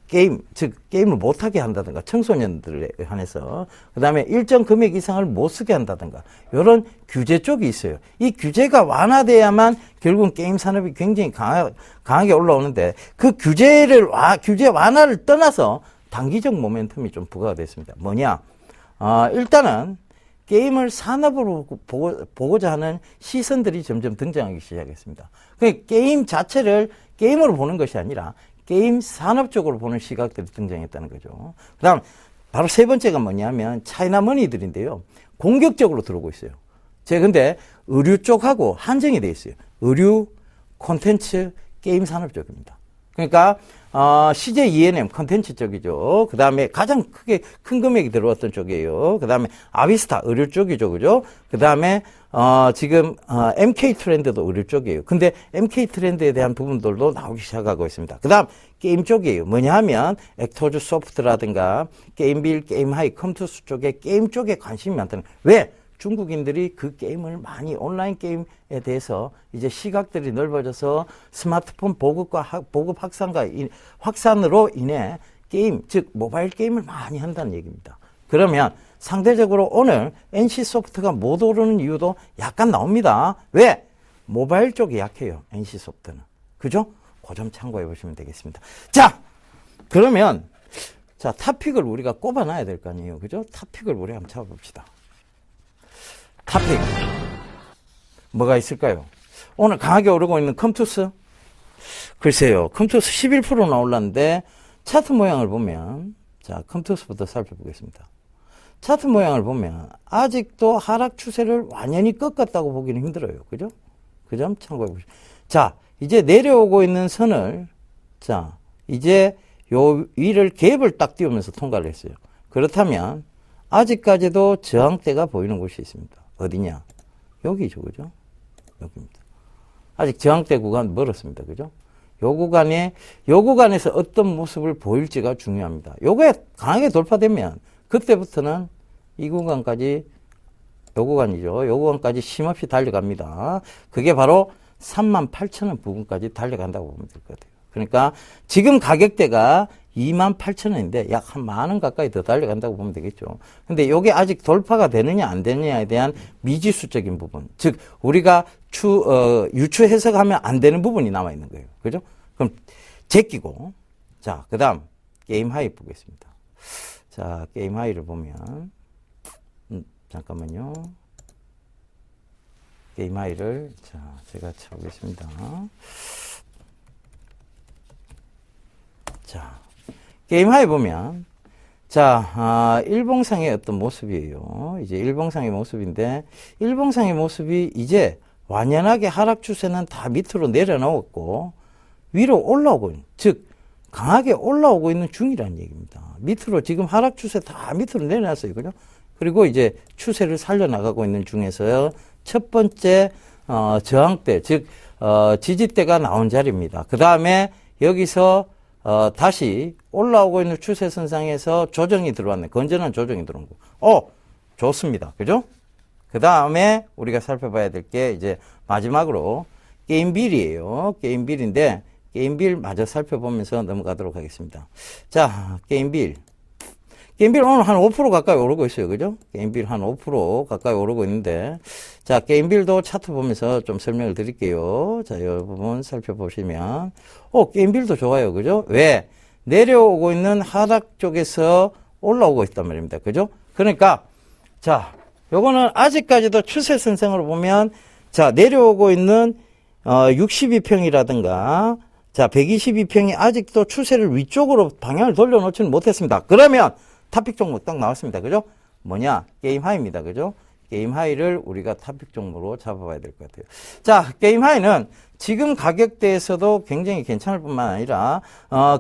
게임, 즉 게임을 못하게 한다든가 청소년들에 한해서, 그 다음에 일정 금액 이상을 못 쓰게 한다든가 이런 규제 쪽이 있어요. 이 규제가 완화돼야만 결국은 게임 산업이 굉장히 강하게 올라오는데 그 규제 완화를 떠나서 단기적 모멘텀이 좀 부과가 됐습니다. 뭐냐? 일단은 게임을 산업으로 보고자 하는 시선들이 점점 등장하기 시작했습니다. 그러니까 게임 자체를 게임으로 보는 것이 아니라 게임 산업적으로 보는 시각들이 등장했다는 거죠. 그 다음, 바로 세 번째가 뭐냐면 차이나머니들인데요. 공격적으로 들어오고 있어요. 제가 근데 의류 쪽하고 한정이 돼 있어요. 의류, 콘텐츠, 게임 산업 쪽입니다. 그러니까 CJ ENM 콘텐츠 쪽이죠. 그 다음에 가장 크게 큰 금액이 들어왔던 쪽이에요. 그 다음에 아비스타 의류 쪽이죠, 그죠? 그 다음에 지금 MK 트렌드도 의류 쪽이에요. 근데 MK 트렌드에 대한 부분들도 나오기 시작하고 있습니다. 그 다음 게임 쪽이에요. 뭐냐 하면 액터즈 소프트라든가 게임빌, 게임하이, 컴투스 쪽에 게임 쪽에 관심이 많다는 거예요. 왜? 중국인들이 그 게임을 많이 온라인 게임에 대해서 이제 시각들이 넓어져서 스마트폰 보급 확산으로 인해 게임, 즉 모바일 게임을 많이 한다는 얘기입니다. 그러면 상대적으로 오늘 NC소프트가 못 오르는 이유도 약간 나옵니다. 왜? 모바일 쪽이 약해요. NC소프트는. 그죠? 그 점 참고해 보시면 되겠습니다. 자, 그러면 자, 탑픽을 우리가 꼽아놔야 될 거 아니에요. 그죠? 탑픽을 우리 한번 잡아봅시다. 탑픽 뭐가 있을까요? 오늘 강하게 오르고 있는 컴투스, 글쎄요, 컴투스 11%나 올랐는데 차트 모양을 보면, 자, 컴투스부터 살펴보겠습니다. 차트 모양을 보면 아직도 하락 추세를 완연히 꺾었다고 보기는 힘들어요. 그죠? 그 점 참고해 보시죠. 자, 이제 내려오고 있는 선을, 자, 이제 요 위를 갭을 딱 띄우면서 통과를 했어요. 그렇다면 아직까지도 저항대가 보이는 곳이 있습니다. 어디냐? 여기죠, 그죠? 여기입니다. 아직 저항대 구간 멀었습니다, 그죠? 요 구간에서 어떤 모습을 보일지가 중요합니다. 요게 강하게 돌파되면 그때부터는 이 구간까지, 요 구간이죠. 요 구간까지 쉼없이 달려갑니다. 그게 바로 38,000원 부분까지 달려간다고 보면 될 것 같아요. 그러니까 지금 가격대가 28,000원인데 약 한 만원 가까이 더 달려간다고 보면 되겠죠. 근데 요게 아직 돌파가 되느냐 안 되느냐에 대한 미지수적인 부분, 즉 우리가 유추 해석하면 안 되는 부분이 남아 있는 거예요. 그죠? 그럼 제끼고, 자, 그다음 게임 하이 보겠습니다. 자, 게임 하이를 보면 잠깐만요. 게임 하이를 자, 제가 쳐보겠습니다. 자, 게임 하이 보면, 자, 일봉상의 어떤 모습이에요. 이제 일봉상의 모습인데, 일봉상의 모습이 이제 완연하게 하락 추세는 다 밑으로 내려놓았고, 위로 올라오고 있는, 즉, 강하게 올라오고 있는 중이라는 얘기입니다. 밑으로, 지금 하락 추세 다 밑으로 내려놨어요. 그죠? 그리고 이제 추세를 살려나가고 있는 중에서 첫 번째, 저항대, 즉, 지지대가 나온 자리입니다. 그 다음에 여기서 다시 올라오고 있는 추세선상에서 조정이 들어왔네. 건전한 조정이 들어온 거. 좋습니다. 그죠? 그 다음에 우리가 살펴봐야 될 게 이제 마지막으로 게임빌이에요. 게임빌인데, 게임빌 마저 살펴보면서 넘어가도록 하겠습니다. 자, 게임빌 오늘 한 5% 가까이 오르고 있어요. 그죠? 게임빌 한 5% 가까이 오르고 있는데, 자, 게임빌도 차트 보면서 좀 설명을 드릴게요. 자, 이 부분 살펴보시면, 게임빌도 좋아요. 그죠? 왜? 내려오고 있는 하락 쪽에서 올라오고 있단 말입니다. 그죠? 그러니까, 자, 요거는 아직까지도 추세선상으로 보면, 자, 내려오고 있는, 62평이라든가, 자, 122평이 아직도 추세를 위쪽으로 방향을 돌려놓지는 못했습니다. 그러면, 탑픽 종목 딱 나왔습니다. 그죠? 뭐냐? 게임 하이입니다. 그죠? 게임 하이를 우리가 탑픽 종목으로 잡아봐야 될 것 같아요. 자, 게임 하이는 지금 가격대에서도 굉장히 괜찮을 뿐만 아니라,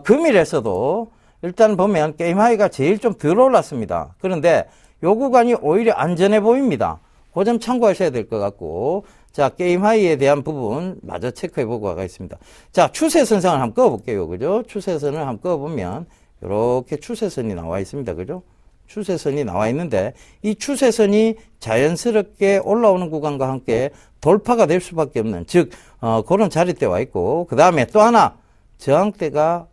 금일에서도 일단 보면 게임 하이가 제일 좀 덜 올랐습니다. 그런데 요 구간이 오히려 안전해 보입니다. 그 점 참고하셔야 될 것 같고, 자, 게임 하이에 대한 부분 마저 체크해보고 가겠습니다. 자, 추세선상을 한번 꺼볼게요. 그죠? 추세선을 한번 꺼보면, 이렇게 추세선이 나와 있습니다. 그죠? 추세선이 나와 있는데, 이 추세선이 자연스럽게 올라오는 구간과 함께 돌파가 될 수밖에 없는, 즉, 그런 자리대 와 있고, 그 다음에 또 하나, 저항대가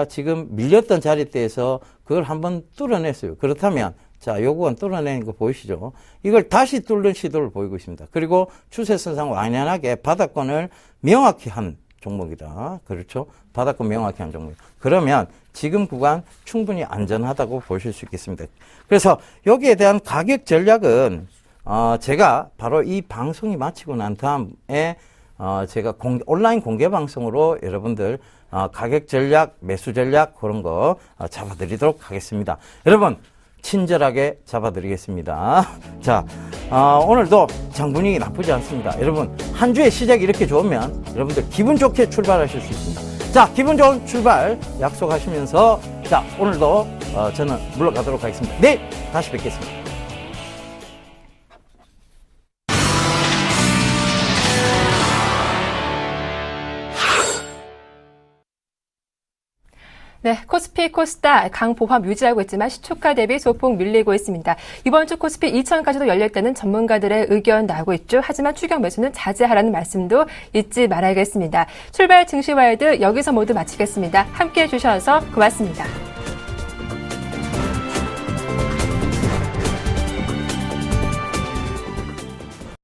지금 밀렸던 자리대에서 그걸 한번 뚫어냈어요. 그렇다면, 자, 요 구간 뚫어내는 거 보이시죠? 이걸 다시 뚫는 시도를 보이고 있습니다. 그리고 추세선상 완연하게 바닥권을 명확히 한 종목이다. 그렇죠? 바닥권 명확히 한 종목. 그러면 지금 구간 충분히 안전하다고 보실 수 있겠습니다. 그래서 여기에 대한 가격 전략은 제가 바로 이 방송이 마치고 난 다음에 제가 온라인 공개 방송으로 여러분들 가격 전략, 매수 전략 그런 거 잡아드리도록 하겠습니다. 여러분 친절하게 잡아드리겠습니다. 자, 오늘도 장 분위기 나쁘지 않습니다. 여러분, 한 주의 시작이 이렇게 좋으면 여러분들 기분 좋게 출발하실 수 있습니다. 자, 기분 좋은 출발 약속하시면서, 자, 오늘도 저는 물러가도록 하겠습니다. 내일 다시 뵙겠습니다. 네, 코스피, 코스닥 강보합 유지하고 있지만 시초가 대비 소폭 밀리고 있습니다. 이번 주 코스피 2천까지도 열렸다는 전문가들의 의견 나오고 있죠. 하지만 추격 매수는 자제하라는 말씀도 잊지 말아야겠습니다. 출발 증시 와이드 여기서 모두 마치겠습니다. 함께해 주셔서 고맙습니다.